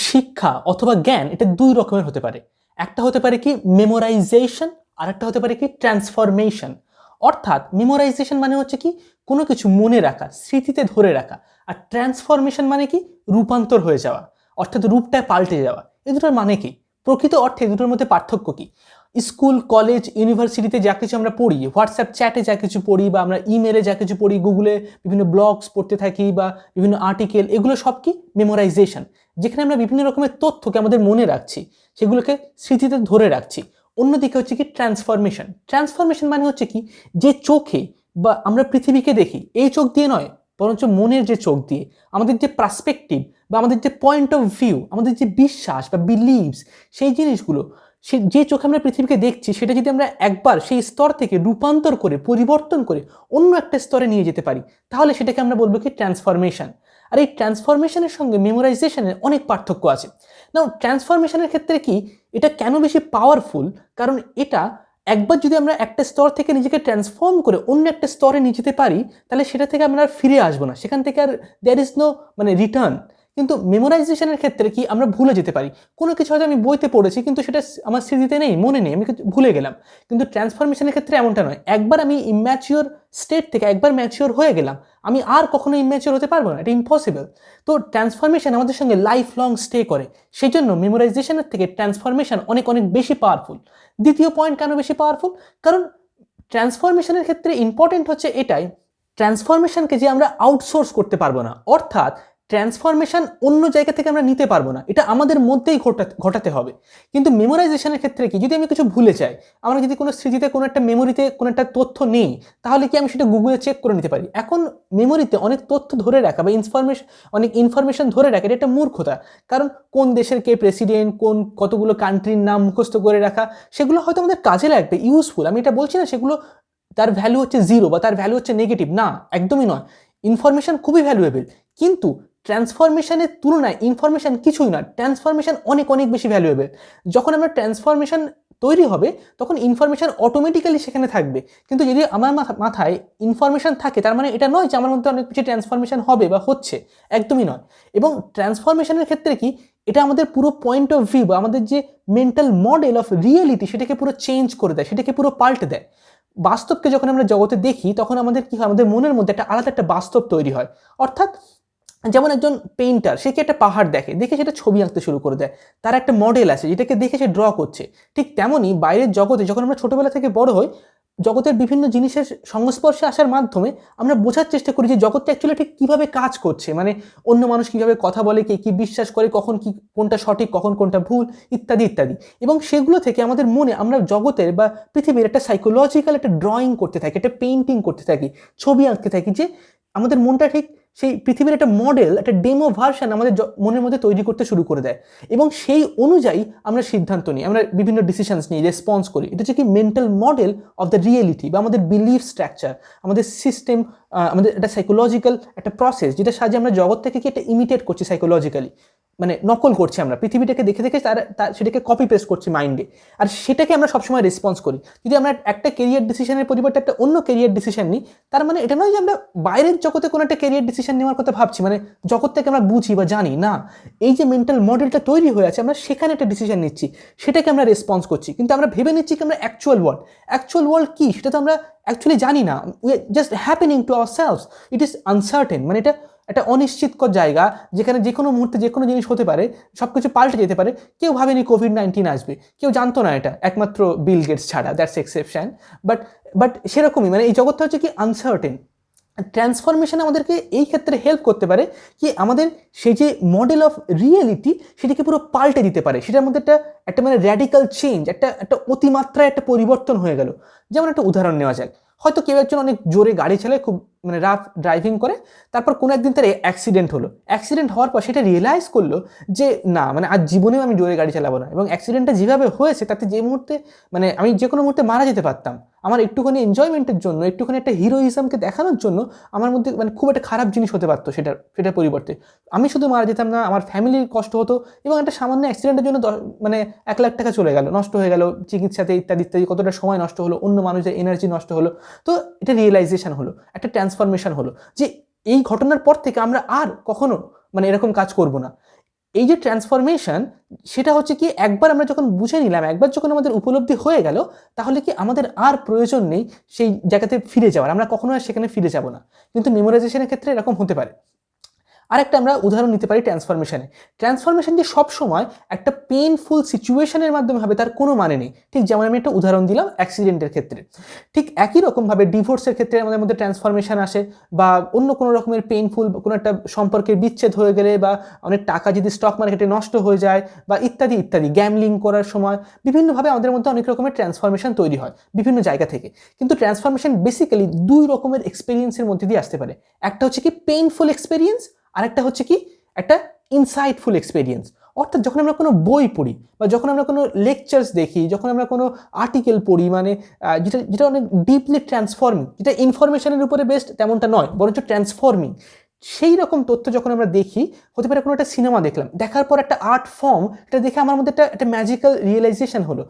শিক্ষা অথবা জ্ঞান এটা দুই রকমের হতে পারে। একটা হতে পারে কি মেমোরাইজেশন, আর একটা হতে পারে কি ট্রান্সফরমেশন। অর্থাৎ মেমোরাইজেশন মানে হচ্ছে কি কোনো কিছু মনে রাখা, স্মৃতিতে ধরে রাখা। আর ট্রান্সফরমেশন মানে কি রূপান্তর হয়ে যাওয়া, অর্থাৎ রূপটা পাল্টে যাওয়া। এই দুটোর মানে কি, প্রকৃত অর্থে দুটোর মধ্যে পার্থক্য কি? স্কুল, কলেজ, ইউনিভার্সিটিতে যা কিছু আমরা পড়ি, হোয়াটসঅ্যাপ চ্যাটে যা কিছু পড়ি, বা আমরা ইমেলে যা কিছু পড়ি, গুগলে বিভিন্ন ব্লগস পড়তে থাকি, বা বিভিন্ন আর্টিকেল, এগুলো সব কি মেমোরাইজেশন। যেখানে আমরা বিভিন্ন রকমের তথ্যকে আমাদের মনে রাখছি, সেগুলোকে স্মৃতিতে ধরে রাখছি। অন্যদিকে হচ্ছে কি ট্রান্সফরমেশন। ট্রান্সফরমেশন মানে হচ্ছে কি যে চোখে বা আমরা পৃথিবীকে দেখি এই চোখ দিয়ে নয়, বরঞ্চ মনের যে চোখ দিয়ে, আমাদের যে পার্সপেক্টিভ বা আমাদের যে পয়েন্ট অফ ভিউ, আমাদের যে বিশ্বাস বা বিলিভস, সেই জিনিসগুলো, সে যে চোখে আমরা পৃথিবীকে দেখছি সেটা যদি আমরা একবার সেই স্তর থেকে রূপান্তর করে, পরিবর্তন করে অন্য একটা স্তরে নিয়ে যেতে পারি, তাহলে সেটাকে আমরা বলবো কি ট্রান্সফরমেশন। আর এই ট্রান্সফরমেশনের সঙ্গে মেমোরাইজেশনের অনেক পার্থক্য আছে। নাও ট্রান্সফরমেশনের ক্ষেত্রে কি এটা কেন বেশি পাওয়ারফুল, কারণ এটা একবার যদি আমরা একটা স্তর থেকে নিজেকে ট্রান্সফর্ম করে অন্য একটা স্তরে নিয়ে যেতে পারি, তাহলে সেটা থেকে আমরা আর ফিরে আসবো না, সেখান থেকে আর দেয়ার ইজ নো রিটার্ন। কিন্তু মেমোরাইজেশনের ক্ষেত্রে কি আমরা ভুলে যেতে পারি, কোনো কিছু হয়তো আমি বইতে পড়েছি কিন্তু সেটা আমার স্মৃতিতে নেই, মনে নেই, আমি ভুলে গেলাম। কিন্তু ট্রান্সফরমেশনের ক্ষেত্রে এমনটা নয়, একবার আমি ইম্যাচিওর স্টেট থেকে একবার ম্যাচিওর হয়ে গেলাম, আমি আর কখনো ইম্যাচিওর হতে পারবো না, এটা ইম্পসিবল। তো ট্রান্সফরমেশন আমাদের সঙ্গে লাইফ লং স্টে করে, সেই জন্য মেমোরাইজেশনের থেকে ট্রান্সফরমেশন অনেক অনেক বেশি পাওয়ারফুল। দ্বিতীয় পয়েন্ট কেন বেশি পাওয়ারফুল, কারণ ট্রান্সফরমেশনের ক্ষেত্রে ইম্পর্টেন্ট হচ্ছে এটাই, ট্রান্সফরমেশনকে যে আমরা আউটসোর্স করতে পারবো না, অর্থাৎ ট্রান্সফরমেশন অন্য জায়গা থেকে আমরা নিতে পারবো না, এটা আমাদের মধ্যেই ঘটাতে হবে। কিন্তু মেমোরাইজেশনের ক্ষেত্রে কি, যদি আমি কিছু ভুলে যাই, আমরা যদি কোনো স্মৃতিতে, কোনো একটা মেমোরিতে কোনো একটা তথ্য নেই, তাহলে কি আমি সেটা গুগলে চেক করে নিতে পারি? এখন মেমোরিতে অনেক তথ্য ধরে রাখা বা অনেক ইনফরমেশন ধরে রাখা, এটা একটা মূর্খতা। কারণ কোন দেশের কে প্রেসিডেন্ট, কতগুলো কান্ট্রির নাম মুখস্থ করে রাখা, সেগুলো হয়তো আমাদের কাজে লাগবে, ইউজফুল, আমি এটা বলছি না সেগুলো তার ভ্যালু হচ্ছে জিরো বা তার ভ্যালু হচ্ছে নেগেটিভ, না, একদমই নয়। ইনফরমেশন খুবই ভ্যালুয়েবল, কিন্তু ট্রান্সফরমেশনের তুলনায় ইনফরমেশন কিছুই না, ট্রান্সফরমেশন অনেক অনেক বেশি ভ্যালুয়েবল। যখন আমরা ট্রান্সফরমেশন তৈরি হবে, তখন ইনফরমেশন অটোমেটিক্যালি সেখানে থাকবে। কিন্তু যদি আমার মাথায় ইনফরমেশন থাকে, তার মানে এটা নয় যে আমার মধ্যে অনেক কিছু ট্রান্সফরমেশন হবে বা হচ্ছে, একদমই নয়। এবং ট্রান্সফরমেশনের ক্ষেত্রে কি, এটা আমাদের পুরো পয়েন্ট অফ ভিউ বা আমাদের যে মেন্টাল মডেল অফ রিয়েলিটি, সেটাকে পুরো চেঞ্জ করে দেয়, সেটাকে পুরো পাল্টে দেয়। বাস্তবকে যখন আমরা জগতে দেখি, তখন আমাদের কি হয়, আমাদের মনের মধ্যে একটা আলাদা একটা বাস্তব তৈরি হয়। অর্থাৎ যেমন একজন পেইন্টার, সে কি একটা পাহাড় দেখে, দেখে সেটা ছবি আঁকতে শুরু করে দেয়, তার একটা মডেল আছে যেটাকে দেখে সে ড্র করছে। ঠিক তেমনই বাইরের জগতে যখন আমরা ছোটবেলা থেকে বড় হই, জগতের বিভিন্ন জিনিসের সংস্পর্শে আসার মাধ্যমে আমরা বোঝার চেষ্টা করি যে জগৎটা অ্যাকচুয়ালি ঠিক কীভাবে কাজ করছে, অন্য মানুষ কীভাবে কথা বলে, কে কী বিশ্বাস করে, কখন কি কোনটা সঠিক, কখন কোনটা ভুল, ইত্যাদি ইত্যাদি। এবং সেগুলো থেকে আমাদের মনে আমরা জগতের বা পৃথিবীর একটা সাইকোলজিক্যাল একটা ড্রয়িং করতে থাকি, একটা পেইন্টিং করতে থাকি, ছবি আঁকতে থাকি, যে আমাদের মনটা ঠিক সেই পৃথিবীর একটা মডেল, একটা ডেমো ভার্সন আমাদের মনের মধ্যে তৈরি করতে শুরু করে দেয়। এবং সেই অনুযায়ী আমরা সিদ্ধান্ত নিই, আমরা বিভিন্ন ডিসিশনস নিই, রেসপন্স করি। এটা হচ্ছে কি mental model of the reality বা আমাদের বিলিফ স্ট্রাকচার, আমাদের সিস্টেম, আমাদের একটা সাইকোলজিক্যাল একটা প্রসেস, যেটা সাহায্যে আমরা জগৎ থেকে কি একটা ইমিটেট করছি সাইকোলজিক্যালি, নকল করছি, আমরা পৃথিবীটাকে দেখে দেখে সেটাকে কপি পেস্ট করছি মাইন্ডে। আর সেটাকে আমরা সবসময় রেসপন্স করি। যদি আমরা একটা কেরিয়ার ডিসিশনের পরিবর্তে একটা অন্য কেরিয়ার ডিসিশন নিই, তার মানে এটা নয় যে আমরা বাইরের জগতে কোনো একটা কেরিয়ার ডিসিশন নেওয়ার কথা ভাবছি, জগৎটাকে আমরা বুঝি বা জানি না। এই যে মেন্টাল মডেলটা তৈরি হয়ে আছে, আমরা সেখানে একটা ডিসিশন নিচ্ছি, সেটাকে আমরা রেসপন্স করছি। কিন্তু আমরা ভেবে নিচ্ছি কি আমরা অ্যাকচুয়াল ওয়ার্ল্ড কি সেটা তো আমরা অ্যাকচুয়ালি জানি না। We are just happening two ourselves. It is uncertain, এটা একটা অনিশ্চিতকর জায়গা, যেখানে যে কোনো মুহূর্তে যে কোনো জিনিস হতে পারে, সব কিছু পাল্টে যেতে পারে। কেউ ভাবেনি কোভিড-19 আসবে, কেউ জানতো না এটা, একমাত্র বিল গেটস ছাড়া, দ্যাটস এক্সেপশন। বাট বাট সেরকমই এই জগৎটা হচ্ছে কি আনসার্টেন। ট্রান্সফরমেশন আমাদেরকে এই ক্ষেত্রে হেল্প করতে পারে কি আমাদের সেই যে মডেল অফ রিয়েলিটি, সেটাকে পুরো পাল্টে দিতে পারে, সেটার মধ্যে একটা একটা র্যাডিক্যাল চেঞ্জ, একটা অতিমাত্রায় একটা পরিবর্তন হয়ে গেল। যেমন একটা উদাহরণ নেওয়া যাক, হয়তো কেউ একজন অনেক জোরে গাড়ি চালায়, খুব রাফ ড্রাইভিং করে, তারপর কোনো একদিন তার অ্যাক্সিডেন্ট হলো। অ্যাক্সিডেন্ট হওয়ার পর সেটা রিয়েলাইজ করলো যে না, আজ জীবনেও আমি জোরে গাড়ি চালাবো না। এবং অ্যাক্সিডেন্টটা যেভাবে হয়েছে, তাতে যে মুহূর্তে আমি যে কোনো মুহূর্তে মারা যেতে পারতাম, আমার একটুখানি এনজয়মেন্টের জন্য, একটুখানি একটা হিরোইজমকে দেখানোর জন্য আমার মধ্যে খুব একটা খারাপ জিনিস হতে পারতো, সেটার পরিবর্তে আমি শুধু মারা যেতাম না, আমার ফ্যামিলির কষ্ট হতো। এবং একটা সামান্য অ্যাক্সিডেন্টের জন্য 1 লাখ টাকা চলে গেল, নষ্ট হয়ে গেল চিকিৎসাতে, ইত্যাদি ইত্যাদি, কতটা সময় নষ্ট হলো, অন্য মানুষের এনার্জি নষ্ট হলো। তো এটা রিয়েলাইজেশন হলো, একটা ট্রান্সফরমেশন হলো, যে এই ঘটনার পর থেকে আমরা আর কখনো এরকম কাজ করব না। এই যে ট্রান্সফরমেশন, সেটা হচ্ছে কি একবার আমরা যখন বুঝে নিলাম, একবার যখন আমাদের উপলব্ধি হয়ে গেল, তাহলে কি আমাদের আর প্রয়োজন নেই সেই জায়গাতে ফিরে যাওয়ার, আমরা কখনো আর সেখানে ফিরে যাব না। কিন্তু মেমোরাইজেশনের ক্ষেত্রে এরকম হতে পারে। আরেকটা আমরা উদাহরণ নিতে পারি ট্রান্সফরমেশনে। ট্রান্সফরমেশন যে সবসময় একটা পেইনফুল সিচুয়েশনের মাধ্যমে হবে তার কোনো মানে নেই। ঠিক যেমন আমি একটা উদাহরণ দিলাম অ্যাক্সিডেন্টের ক্ষেত্রে, ঠিক একই রকমভাবে ডিভোর্সের ক্ষেত্রে আমাদের মধ্যে ট্রান্সফরমেশন আসে, বা অন্য কোনো রকমের পেইনফুল কোনো একটা সম্পর্কের বিচ্ছেদ হয়ে গেলে, বা অনেক টাকা যদি স্টক মার্কেটে নষ্ট হয়ে যায়, বা ইত্যাদি ইত্যাদি, গ্যামলিং করার সময় বিভিন্নভাবে আমাদের মধ্যে অনেক রকমের ট্রান্সফরমেশন তৈরি হয় বিভিন্ন জায়গা থেকে। কিন্তু ট্রান্সফরমেশন বেসিক্যালি দুই রকমের এক্সপিরিয়েন্সের মধ্যে দিয়ে আসতে পারে। একটা হচ্ছে কি পেইনফুল এক্সপিরিয়েন্স, আরেকটা হচ্ছে কি একটা ইনসাইটফুল এক্সপিরিয়েন্স। অর্থাৎ যখন আমরা কোনো বই পড়ি, বা যখন আমরা কোনো লেকচার্স দেখি, যখন আমরা কোনো আর্টিকেল পড়ি, মানে যেটা যেটা অনেক ডিপলি ট্রান্সফর্মিং, যেটা ইনফরমেশনের উপরে বেসড তেমনটা নয়, বরঞ্চ ট্রান্সফর্মিং, সেই রকম তথ্য যখন আমরা দেখি, হতে পারে কোনো একটা সিনেমা দেখলাম, দেখার পর একটা আর্ট ফর্ম, এটা দেখে আমার মধ্যে একটা ম্যাজিক্যাল রিয়েলাইজেশন হলো,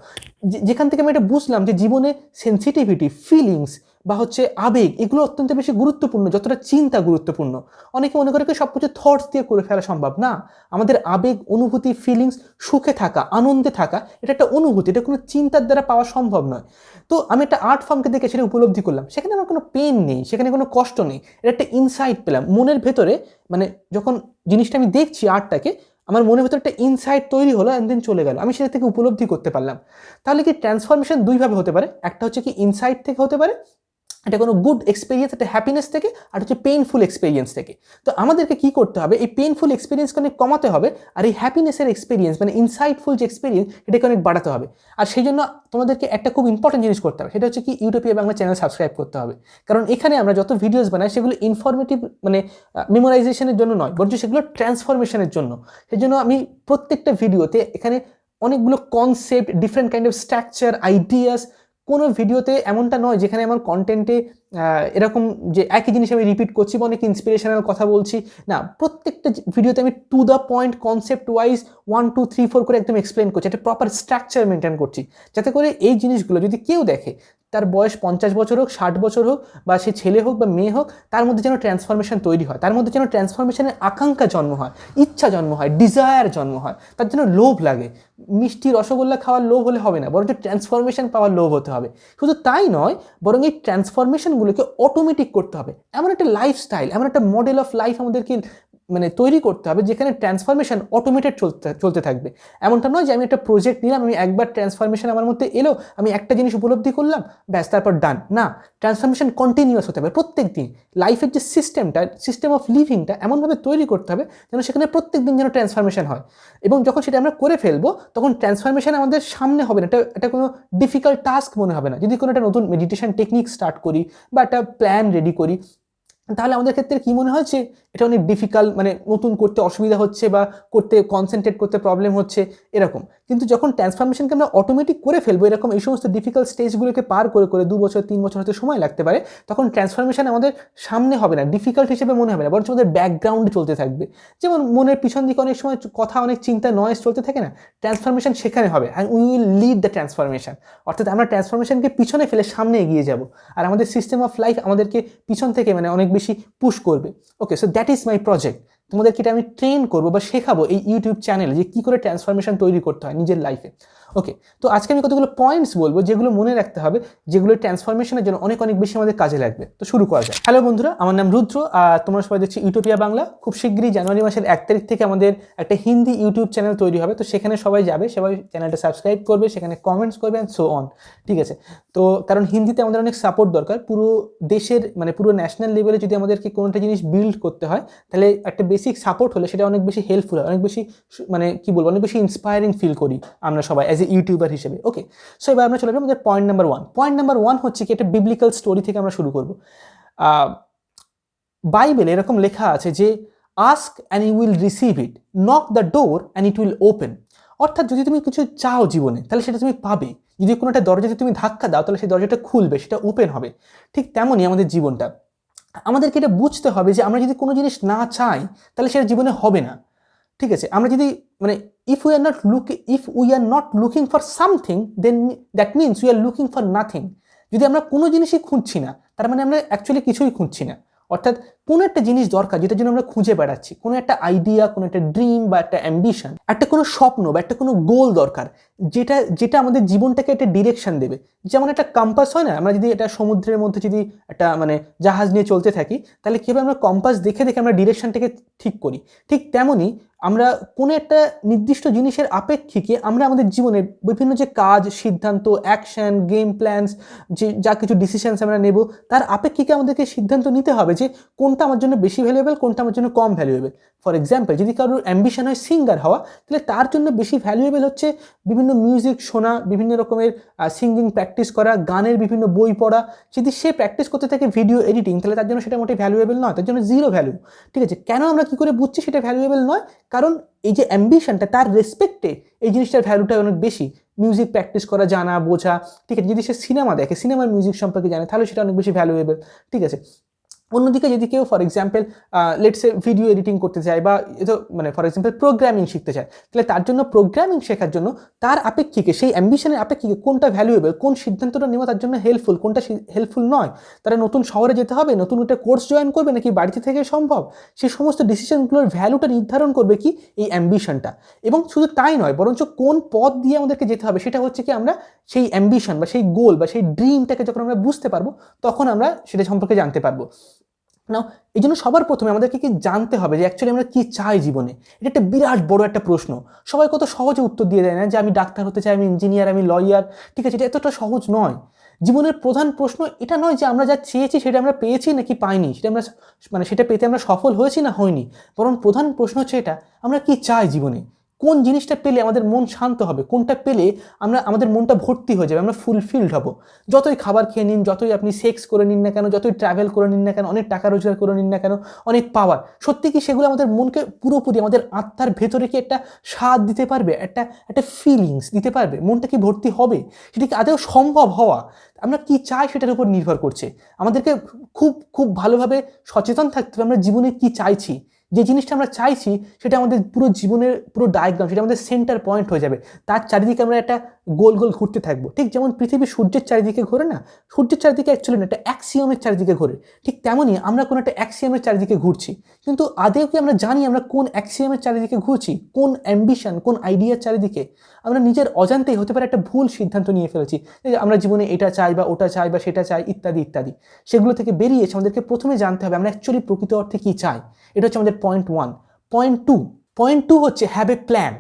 যেখান থেকে আমি এটা বুঝলাম যে জীবনে সেন্সিটিভিটি, ফিলিংস বা হচ্ছে আবেগ, এগুলো অত্যন্ত বেশি গুরুত্বপূর্ণ যতটা চিন্তা গুরুত্বপূর্ণ। অনেকে মনে করে সব কিছু থটস দিয়ে করে ফেলা সম্ভব না। আমাদের আবেগ, অনুভূতি, ফিলিংস, সুখে থাকা, আনন্দে থাকা, এটা একটা অনুভূতি, এটা কোনো চিন্তার দ্বারা পাওয়া সম্ভব নয়। তো আমি একটা আর্ট ফর্মকে দেখে সেটা উপলব্ধি করলাম, সেখানে আমার কোনো পেন নেই, সেখানে কোনো কষ্ট নেই, এটা একটা ইনসাইট পেলাম মনের ভেতরে। মানে যখন জিনিসটা আমি দেখছি আর্টটাকে, আমার মনের ভেতরে একটা ইনসাইট তৈরি হলো, অ্যান্ড দেন চলে গেল, আমি সেটা থেকে উপলব্ধি করতে পারলাম। তাহলে কি ট্রান্সফরমেশন দুইভাবে হতে পারে, একটা হচ্ছে কি ইনসাইট থেকে হতে পারে, এটা কোনো গুড এক্সপিরিয়েন্স, একটা হ্যাপিনেস থেকে, আর হচ্ছে পেইনফুল এক্সপিরিয়েন্স থেকে। তো আমাদেরকে কি করতে হবে, এই পেইনফুল এক্সপিরিয়েন্সকে অনেক কমাতে হবে, আর এই হ্যাপিনেসের এক্সপিরিয়েন্স মানে ইনসাইটফুল যে এক্সপিরিয়েন্স, এটাকে অনেক বাড়াতে হবে। আর সেই জন্য তোমাদেরকে একটা খুব ইম্পর্টেন্ট জিনিস করতে হবে, সেটা হচ্ছে কি ইউটোপিয়া বাংলা চ্যানেল সাবস্ক্রাইব করতে হবে। কারণ এখানে আমরা যত ভিডিওস বানাই সেগুলো ইনফরমেটিভ, মানে মেমোরাইজেশনের জন্য নয়, বরঞ্চ সেগুলো ট্রান্সফরমেশনের জন্য। সেই জন্য আমি প্রত্যেকটা ভিডিওতে এখানে অনেকগুলো concept, different kind of structure, ideas, কোনো ভিডিওতে এমনটা নয় যেখানে আমার কন্টেন্টে এরকম যে একই জিনিস আমি রিপিট করছি বা অনেক ইন্সপিরেশনাল কথা বলছি, না, প্রত্যেকটা ভিডিওতে আমি to the point, concept wise 1 2 3 4 করে একদম এক্সপ্লেন করছি, একটা প্রপার স্ট্রাকচার মেনটেন করছি, যাতে করে এই জিনিসগুলো যদি কেউ দেখে, তার বয়স 50 বছর হোক, 60 বছর হোক, বা সে ছেলে হোক বা মেয়ে হোক, তার মধ্যে যেন ট্রান্সফরমেশন তৈরি হয়, তার মধ্যে যেন ট্রান্সফরমেশনের আকাঙ্ক্ষা জন্ম হয়, ইচ্ছা জন্ম হয়, ডিজায়ার জন্ম হয়, তার জন্য লোভ লাগে। মিষ্টি রসগোল্লা খাওয়ার লোভ হলে হবে না, বরং ট্রান্সফরমেশন পাওয়ার লোভ হতে হবে। শুধু তাই নয়, বরং এই ট্রান্সফরমেশনগুলোকে অটোমেটিক করতে হবে, এমন একটা লাইফস্টাইল, এমন একটা মডেল অফ লাইফ আমাদেরকে মানে তৈরি করতে হবে যেখানে ট্রান্সফরমেশন অটোমেটেড চলতে থাকবে। এমনটা নয় যে আমি একটা প্রজেক্ট নিলাম, আমি একবার ট্রান্সফরমেশন আমার মধ্যে এলো, আমি একটা জিনিস উপলব্ধি করলাম, ব্যাস, তারপর ডান। না, ট্রান্সফরমেশন কন্টিনিউয়াস হতে হবে প্রত্যেক দিন। লাইফের যে সিস্টেমটা, সিস্টেম অফ লিভিংটা এমনভাবে তৈরি করতে হবে যেন সেখানে প্রত্যেক দিন যেন ট্রান্সফরমেশন হয়। এবং যখন সেটা আমরা করে ফেলবো, তখন ট্রান্সফরমেশন আমাদের সামনে হবে না, এটা কোনো ডিফিকাল্ট টাস্ক মনে হবে না। যদি কোনো একটা নতুন মেডিটেশন টেকনিক স্টার্ট করি বা একটা প্ল্যান রেডি করি, তাহলে আমাদের ক্ষেত্রে কী মনে হচ্ছে, এটা অনেক ডিফিকাল্ট, মানে নতুন করতে অসুবিধা হচ্ছে, বা করতে কনসেন্ট্রেট করতে প্রবলেম হচ্ছে, এরকম। কিন্তু যখন ট্রান্সফরমেশনকে আমরা অটোমেটিক করে ফেলবো, এরকম এই সমস্ত ডিফিকাল্ট স্টেজগুলোকে পার করে করে 2 বছর 3 বছর হয়তো সময় লাগতে পারে, তখন ট্রান্সফরমেশন আমাদের সামনে হবে না, ডিফিকাল্ট হিসেবে মনে হবে না, বরঞ্চ আমাদের ব্যাকগ্রাউন্ডে চলতে থাকবে। যেমন মনের পিছন দিকে অনেক সময় কথা, অনেক চিন্তা, নয়েজ চলতে থাকে না, ট্রান্সফরমেশন সেখানে হবে, and we will lead the transformation. অর্থাৎ আমরা ট্রান্সফরমেশনকে পিছনে ফেলে সামনে এগিয়ে যাব, আর আমাদের সিস্টেম অফ লাইফ আমাদেরকে পিছন থেকে মানে অনেক বেশি পুশ করবে। Okay, so that is my project. তোমাদেরকে এটা আমি ট্রেন করবো বা শেখাবো এই ইউটিউব চ্যানেলে, যে কী করে ট্রান্সফরমেশন তৈরি করতে হয় নিজের লাইফে। ওকে, তো আজকে আমি কতগুলো পয়েন্টস বলবো যেগুলো মনে রাখতে হবে, যেগুলো ট্রান্সফরমেশনের জন্য অনেক অনেক বেশি আমাদের কাজে লাগবে। তো শুরু করা যায়। হ্যালো বন্ধুরা, আমার নাম রুদ্র, আর তোমরা সবাই দেখছি ইউটোপিয়া বাংলা। খুব শীঘ্রই জানুয়ারি মাসের 1 তারিখ থেকে আমাদের একটা হিন্দি ইউটিউব চ্যানেল তৈরি হবে, তো সেখানে সবাই যাবে, সবাই চ্যানেলটা সাবস্ক্রাইব করবে, সেখানে কমেন্টস করবে অ্যান্ড সো অন। ঠিক আছে, তো কারণ হিন্দিতে আমাদের অনেক সাপোর্ট দরকার, পুরো দেশের মানে পুরো ন্যাশনাল লেভেলে যদি আমাদেরকে কোনোটা জিনিস বিল্ড করতে হয়, তাহলে একটা বেসিক সাপোর্ট হলে সেটা অনেক বেশি হেল্পফুল হয়, অনেক বেশি মানে কি বলবো, অনেক বেশি ইন্সপায়ারিং ফিল করি আমরা সবাই অ্যাজ এ ইউটিউবার হিসেবে। ওকে, সো এবার আমরা চলে যাবো আমাদের পয়েন্ট নাম্বার 1। পয়েন্ট নাম্বার 1 হচ্ছে কি, একটা বিবলিক্যাল স্টোরি থেকে আমরা শুরু করবো। বাইবেলে এরকম লেখা আছে যে, ask and you will receive it, knock the door and it will open. অর্থাৎ যদি তুমি কিছু চাও জীবনে, তাহলে সেটা তুমি পাবে। যদি কোনো একটা দরজাতে তুমি ধাক্কা দাও, তাহলে সেই দরজাটা খুলবে, সেটা ওপেন হবে। ঠিক তেমনই আমাদের জীবনটা, আমাদেরকে এটা বুঝতে হবে যে আমরা যদি কোনো জিনিস না চাই, তাহলে সেটা জীবনে হবে না। ঠিক আছে, আমরা যদি মানে if we are not looking for something, then that means we are looking for nothing. যদি আমরা কোনো জিনিসই খুঁজছি না, তার মানে আমরা অ্যাকচুয়ালি কিছুই খুঁজছি না। অর্থাৎ কোনো একটা জিনিস দরকার যেটার জন্য আমরা খুঁজে বেড়াচ্ছি, কোনো একটা আইডিয়া, কোনো একটা ড্রিম বা একটা অ্যাম্বিশন, একটা কোনো স্বপ্ন বা একটা কোনো গোল দরকার, যেটা যেটা আমাদের জীবনটাকে একটা ডিরেকশন দেবে। যেমন একটা কম্পাস হয় না, আমরা যদি এটা সমুদ্রের মধ্যে যদি একটা মানে জাহাজ নিয়ে চলতে থাকি, তাহলে কীভাবে আমরা কম্পাস দেখে দেখে আমরা ডিরেকশনটাকে ঠিক করি, ঠিক তেমনই আমরা কোনো একটা নির্দিষ্ট জিনিসের আপেক্ষিকে আমরা আমাদের জীবনের বিভিন্ন যে কাজ, সিদ্ধান্ত, অ্যাকশন, গেম প্ল্যানস, যে যা কিছু ডিসিশনস আমরা নেব, তার আপেক্ষিকে আমাদেরকে সিদ্ধান্ত নিতে হবে যে কোনটা আমার জন্য বেশি ভ্যালুয়েবল, কোনটা আমার জন্য কম ভ্যালুয়েবল। ফর এক্সাম্পল, যদি কারোর অ্যাম্বিশন হয় সিঙ্গার হওয়া, তাহলে তার জন্য বেশি ভ্যালুয়েবল হচ্ছে বিভিন্ন মিউজিক শোনা, বিভিন্ন রকমের সিঙ্গিং প্র্যাকটিস করা, গানের বিভিন্ন বই পড়া। যদি সে প্র্যাকটিস করতে থাকে ভিডিও এডিটিং, তাহলে তার জন্য সেটা মোটেই ভ্যালুয়েবল নয়, তার জন্য জিরো ভ্যালু। ঠিক আছে, কেন আমরা কী করে বুঝছি সেটা ভ্যালুয়েবল নয়? কারণ এই যে অ্যাম্বিশনটা, তার রেসপেক্টে এই জিনিসটার ভ্যালুটা অনেক বেশি। মিউজিক প্র্যাকটিস করা, জানা, বোঝা, ঠিক আছে, যদি সে সিনেমা দেখে, সিনেমার মিউজিক সম্পর্কে জানে, তাহলে সেটা অনেক বেশি ভ্যালুয়েবল। ঠিক আছে, অন্যদিকে যদি কেউ for example let's say video editing করতে চায় বা মানে ফর এক্সাম্পল প্রোগ্রামিং শিখতে চায়, তাহলে তার জন্য প্রোগ্রামিং শেখার জন্য তার আপেক্ষিকে, সেই অ্যাম্বিশনের আপেক্ষিকে কোনটা ভ্যালুয়েবল, কোন সিদ্ধান্তটা নেওয়া তার জন্য হেল্পফুল, কোনটা হেল্পফুল নয়, তারা নতুন শহরে যেতে হবে, নতুন একটা কোর্স জয়েন করবে নাকি বাড়িতে থেকে সম্ভব, সেই সমস্ত ডিসিশনগুলোর ভ্যালুটা নির্ধারণ করবে কি এই অ্যাম্বিশনটা। এবং শুধু তাই নয়, বরঞ্চ কোন পথ দিয়ে আমাদেরকে যেতে হবে সেটা হচ্ছে কি আমরা সেই অ্যাম্বিশন বা সেই গোল বা সেই ড্রিমটাকে যখন আমরা বুঝতে পারবো, তখন আমরা সেটা সম্পর্কে জানতে পারবো। নাও, এই জন্য সবার প্রথমে আমাদেরকে কি জানতে হবে যে অ্যাকচুয়ালি আমরা কী চাই জীবনে। এটা একটা বিরাট বড় একটা প্রশ্ন। সবাই কত সহজে উত্তর দিয়ে দেয় না যে আমি ডাক্তার হতে চাই, আমি ইঞ্জিনিয়ার, আমি লয়ার। ঠিক আছে, এটা এতটা সহজ নয়। জীবনের প্রধান প্রশ্ন এটা নয় যে আমরা যা চেয়েছি সেটা আমরা পেয়েছি নাকি পাইনি, সেটা আমরা মানে সেটা পেতে আমরা সফল হয়েছি না হয়নি, বরং প্রধান প্রশ্ন হচ্ছে এটা, আমরা কি চাই জীবনে, কোন জিনিসটা পেলে আমাদের মন শান্ত হবে, কোনটা পেলে আমাদের মনটা ভর্তি হয়ে যাবে, আমরা ফুলফিলড হব। যতই খাবার খেয়ে নিন, যতই আপনি সেক্স করে নিন না কেন, যতই ট্রাভেল করে নিন না কেন, অনেক টাকা রোজগার করে নিন না কেন, অনেক পাওয়ার, সত্যি কি সেগুলো আমাদের মনকে পুরোপুরি, আমাদের আত্মার ভেতরে কি একটা স্বাদ দিতে পারবে, একটা একটা ফিলিংস দিতে পারবে, মনটা কি ভর্তি হবে, সেটা কি আদৌ সম্ভব হওয়া? আমরা কি চাই সেটার উপর নির্ভর করছে। আমাদেরকে খুব খুব ভালোভাবে সচেতন থাকতে হবে আমরা জীবনে কি চাইছি। যে জিনিসটা আমরা চাইছি সেটা আমাদের পুরো জীবনের পুরো ডায়াগ্রাম, সেটা আমাদের সেন্টার পয়েন্ট হয়ে যাবে। তার চারিদিকে আমরা একটা গোল গোল ঘুরতে থাকবো। ঠিক যেমন পৃথিবী সূর্যের চারিদিকে ঘোরে না, সূর্যের চারিদিকে অ্যাকচুয়ালি না, একটা অ্যাক্সিয়মের চারিদিকে ঘোরে। ঠিক তেমনই আমরা কোনো একটা অ্যাক্সিয়মের চারিদিকে ঘুরছি, কিন্তু আদেও কি আমরা জানি আমরা কোন অ্যাক্সিয়মের চারিদিকে ঘুরছি, কোন অ্যাম্বিশন, কোন আইডিয়ার চারিদিকে? আমরা নিজের অজান্তেই হতে পারে একটা ভুল সিদ্ধান্ত নিয়ে ফেলেছি যে আমরা জীবনে এটা চাই বা ওটা চাই বা সেটা চাই ইত্যাদি ইত্যাদি। সেগুলো থেকে বেরিয়ে এসে আমাদেরকে প্রথমে জানতে হবে আমরা অ্যাকচুয়ালি প্রকৃত অর্থে কী চাই। এটা হচ্ছে আমাদের পয়েন্ট 1। পয়েন্ট টু হচ্ছে হ্যাভ এ প্ল্যান।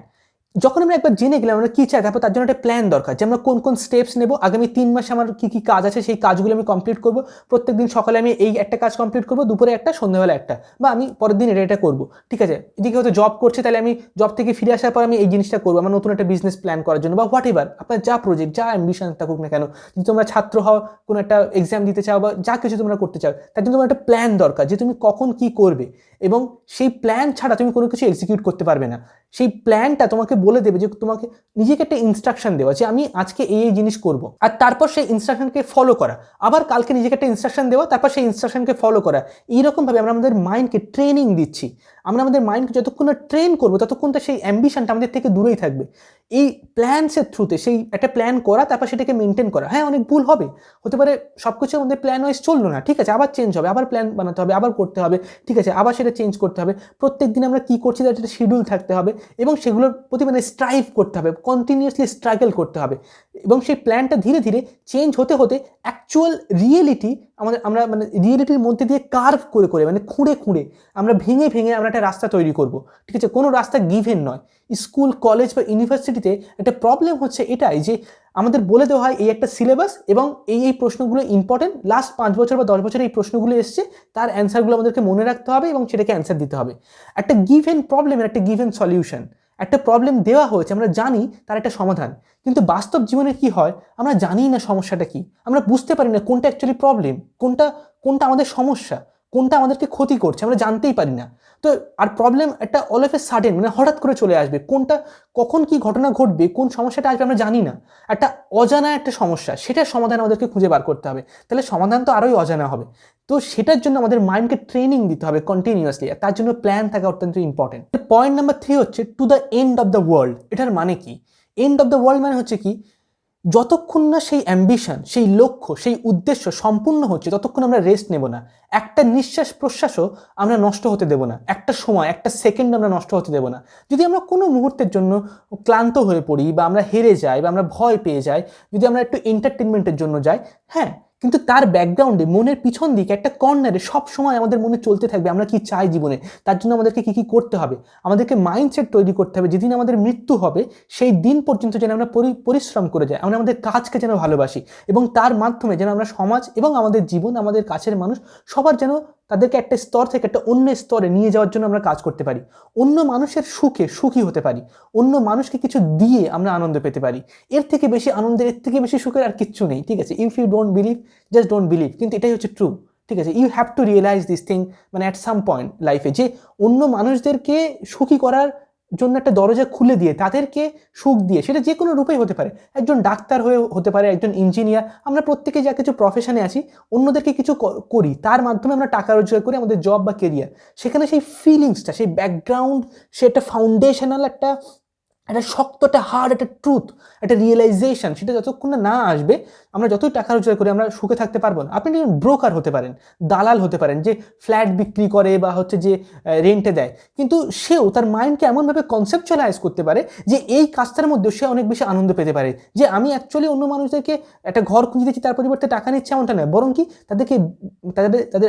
যখন আমরা একবার জেনে গেলাম আমরা কী চাই, তারপর তার জন্য একটা প্ল্যান দরকার যে আমরা কোন কোন স্টেপস নেব, আগামী 3 মাসে আমার কী কী কাজ আছে সেই কাজগুলো আমি কমপ্লিট করবো। প্রত্যেকদিন সকালে আমি এই একটা কাজ কমপ্লিট করবো, দুপুরে একটা, সন্ধ্যাবেলা একটা, বা আমি পরের দিন এটা করবো। ঠিক আছে, এদিকে হয়তো জব করছে, তাহলে আমি জব থেকে ফিরে আসার পর আমি এই জিনিসটা করবো, আমার নতুন একটা বিজনেস প্ল্যান করার জন্য, বা হোয়াট এভার আপনার যা প্রজেক্ট, যা অ্যাম্বিশন থাকুক না কেন। যদি তোমরা ছাত্র হও, কোনো একটা এক্সাম দিতে চাও বা যা কিছু তোমরা করতে চাও, তার জন্য তোমার একটা প্ল্যান দরকার যে তুমি কখন কী করবে, এবং সেই প্ল্যান ছাড়া তুমি কোনো কিছু এক্সিকিউট করতে পারবে না। সেই প্ল্যানটা তোমাকে বলে দেবে যে তোমাকে নিজেকে একটা ইনস্ট্রাকশন দেওয়া যে আমি আজকে এই জিনিস করব, আর তারপর সেই ইনস্ট্রাকশনকে ফলো করা, আবার কালকে নিজেকে একটা ইনস্ট্রাকশন দেওয়া, তারপর সেই ইনস্ট্রাকশনকে ফলো করা। এইরকমভাবে আমরা আমাদের মাইন্ডকে ট্রেনিং দিচ্ছি। আমরা আমাদের মাইন্ডকে যতক্ষণ না ট্রেন করবো ততক্ষণ তো সেই অ্যাম্বিশনটা আমাদের থেকে দূরেই থাকবে। এই প্ল্যানসের থ্রুতে সেই একটা প্ল্যান করা, তারপর সেটাকে মেনটেন করা। হ্যাঁ, অনেক ভুল হবে, হতে পারে সব কিছু আমাদের প্ল্যান ওয়াইজ চললো না, ঠিক আছে, আবার চেঞ্জ হবে, আবার প্ল্যান বানাতে হবে, আবার করতে হবে, ঠিক আছে, আবার সেটা চেঞ্জ করতে হবে। প্রত্যেক দিন আমরা কী করছি তার একটা শিডিউল থাকতে হবে, এবং সেগুলোর প্রতি মানে স্ট্রাইভ করতে হবে, কন্টিনিউয়াসলি স্ট্রাগল করতে হবে, এবং সেই প্ল্যানটা ধীরে ধীরে চেঞ্জ হতে হতে অ্যাকচুয়াল রিয়েলিটি আমরা মানে রিয়েলিটির মধ্যে দিয়ে কার্ভ করে করে, মানে খুঁড়ে খুঁড়ে, আমরা ভেঙে ভেঙে আমরা একটা রাস্তা তৈরি করব। ঠিক আছে, কোনো রাস্তা গিভেন নয়। স্কুল, কলেজ বা ইউনিভার্সিটিতে একটা প্রবলেম হচ্ছে এটাই যে আমাদের বলে দেওয়া হয় এই একটা সিলেবাস এবং এই প্রশ্নগুলো ইম্পর্টেন্ট, লাস্ট 5 বছর বা 10 বছরে এই প্রশ্নগুলো এসছে, তার অ্যান্সারগুলো আমাদেরকে মনে রাখতে হবে এবং সেটাকে অ্যান্সার দিতে হবে। একটা গিভেন প্রবলেমের একটা গিভেন সলিউশন, একটা প্রবলেম দেওয়া হয়েছে, আমরা জানি তার একটা সমাধান, কিন্তু বাস্তব জীবনে কি হয়, আমরা জানি না সমস্যাটা কি, আমরা বুঝতে পারি না কোনটা অ্যাকচুয়ালি প্রবলেম, কোনটা আমাদের সমস্যা, কোনটা আমাদেরকে ক্ষতি করছে, আমরা জানতেই পারি না। তো আর প্রবলেম একটা অল অফ এ সাডেন, মানে হঠাৎ করে চলে আসবে, কখন কি ঘটনা ঘটবে, কোন সমস্যাটা আসবে আমরা জানি না। একটা অজানা একটা সমস্যা, সেটার সমাধান আমাদেরকে খুঁজে বার করতে হবে, তাহলে সমাধান তো আরোই অজানা হবে। তো সেটার জন্য আমাদের মাইন্ডকে ট্রেনিং দিতে হবে কন্টিনিউয়াসলি, আর তার জন্য প্ল্যান থাকা অত্যন্ত ইম্পর্টেন্ট। পয়েন্ট নাম্বার 3 হচ্ছে to the end of the world. এটার মানে কি? এন্ড অফ দ্য ওয়ার্ল্ড মানে হচ্ছে কি, যতক্ষণ না সেই অ্যাম্বিশন, সেই লক্ষ্য, সেই উদ্দেশ্য সম্পূর্ণ হচ্ছে ততক্ষণ আমরা রেস্ট নেব না। একটা নিঃশ্বাস প্রশ্বাসও আমরা নষ্ট হতে দেব না, একটা সময়, একটা সেকেন্ড আমরা নষ্ট হতে দেব না। যদি আমরা কোনো মুহূর্তের জন্য ক্লান্ত হয়ে পড়ি বা আমরা হেরে যাই বা আমরা ভয় পেয়ে যাই, যদি আমরা একটু এন্টারটেনমেন্টের জন্য যাই, হ্যাঁ, কিন্তু তার ব্যাকগ্রাউন্ডে মনের পিছন দিকে একটা কর্নারে সব সময় আমাদের মনে চলতে থাকবে আমরা কি চাই জীবনে, তার জন্য আমাদেরকে কি কি করতে হবে। আমাদেরকে মাইন্ডসেট তৈরি করতে হবে যেদিন আমাদের মৃত্যু হবে সেই দিন পর্যন্ত যেন আমরা পরিশ্রম করে যাই, আমরা আমাদের কাজকে যেন ভালোবাসি এবং তার মাধ্যমে যেন আমরা সমাজ এবং আমাদের জীবন, আমাদের কাছের মানুষ সবার যেন তাদেরকে একটা স্তর থেকে একটা অন্য স্তরে নিয়ে যাওয়ার জন্য আমরা কাজ করতে পারি, অন্য মানুষের সুখে সুখী হতে পারি, অন্য মানুষকে কিছু দিয়ে আমরা আনন্দ পেতে পারি। এর থেকে বেশি আনন্দের, এর থেকে বেশি সুখের আর কিচ্ছু নেই। ঠিক আছে, if you don't believe, just don't believe, কিন্তু এটাই হচ্ছে ট্রু। ঠিক আছে, you have to realise this thing, মানে অ্যাট সাম পয়েন্ট লাইফে, যে অন্য মানুষদেরকে সুখী করার জন্য একটা দরজা খুলে দিয়ে তাদেরকে সুখ দিয়ে, সেটা যে কোনো রূপেই হতে পারে, একজন ডাক্তার হয়ে হতে পারে, একজন ইঞ্জিনিয়ার, আমরা প্রত্যেকে যা কিছু প্রফেশনে আছি অন্যদেরকে কিছু করি, তার মাধ্যমে আমরা টাকা রোজগার করি, আমাদের জব বা কেরিয়ার, সেখানে সেই ফিলিংসটা, সেই ব্যাকগ্রাউন্ড, সে একটা ফাউন্ডেশনাল একটা একটা শক্ত, একটা হার্ড, একটা ট্রুথ, একটা রিয়েলাইজেশন, সেটা যতক্ষণ না আসবে আমরা যতই টাকা রোজগার করি আমরা সুখে থাকতে পারবো না। আপনি ব্রোকার হতে পারেন, দালাল হতে পারেন, যে ফ্ল্যাট বিক্রি করে বা হচ্ছে যে রেন্টে দেয়, কিন্তু সেও তার মাইন্ডকে এমনভাবে কনসেপচুয়ালাইজ করতে পারে যে এই কাজটার মধ্যেও সে অনেক বেশি আনন্দ পেতে পারে, যে আমি অ্যাকচুয়ালি অন্য মানুষদেরকে একটা ঘর খুঁজে দিচ্ছি তার পরিবর্তে টাকা নিচ্ছে এমনটা নয়, বরং কি তাদেরকে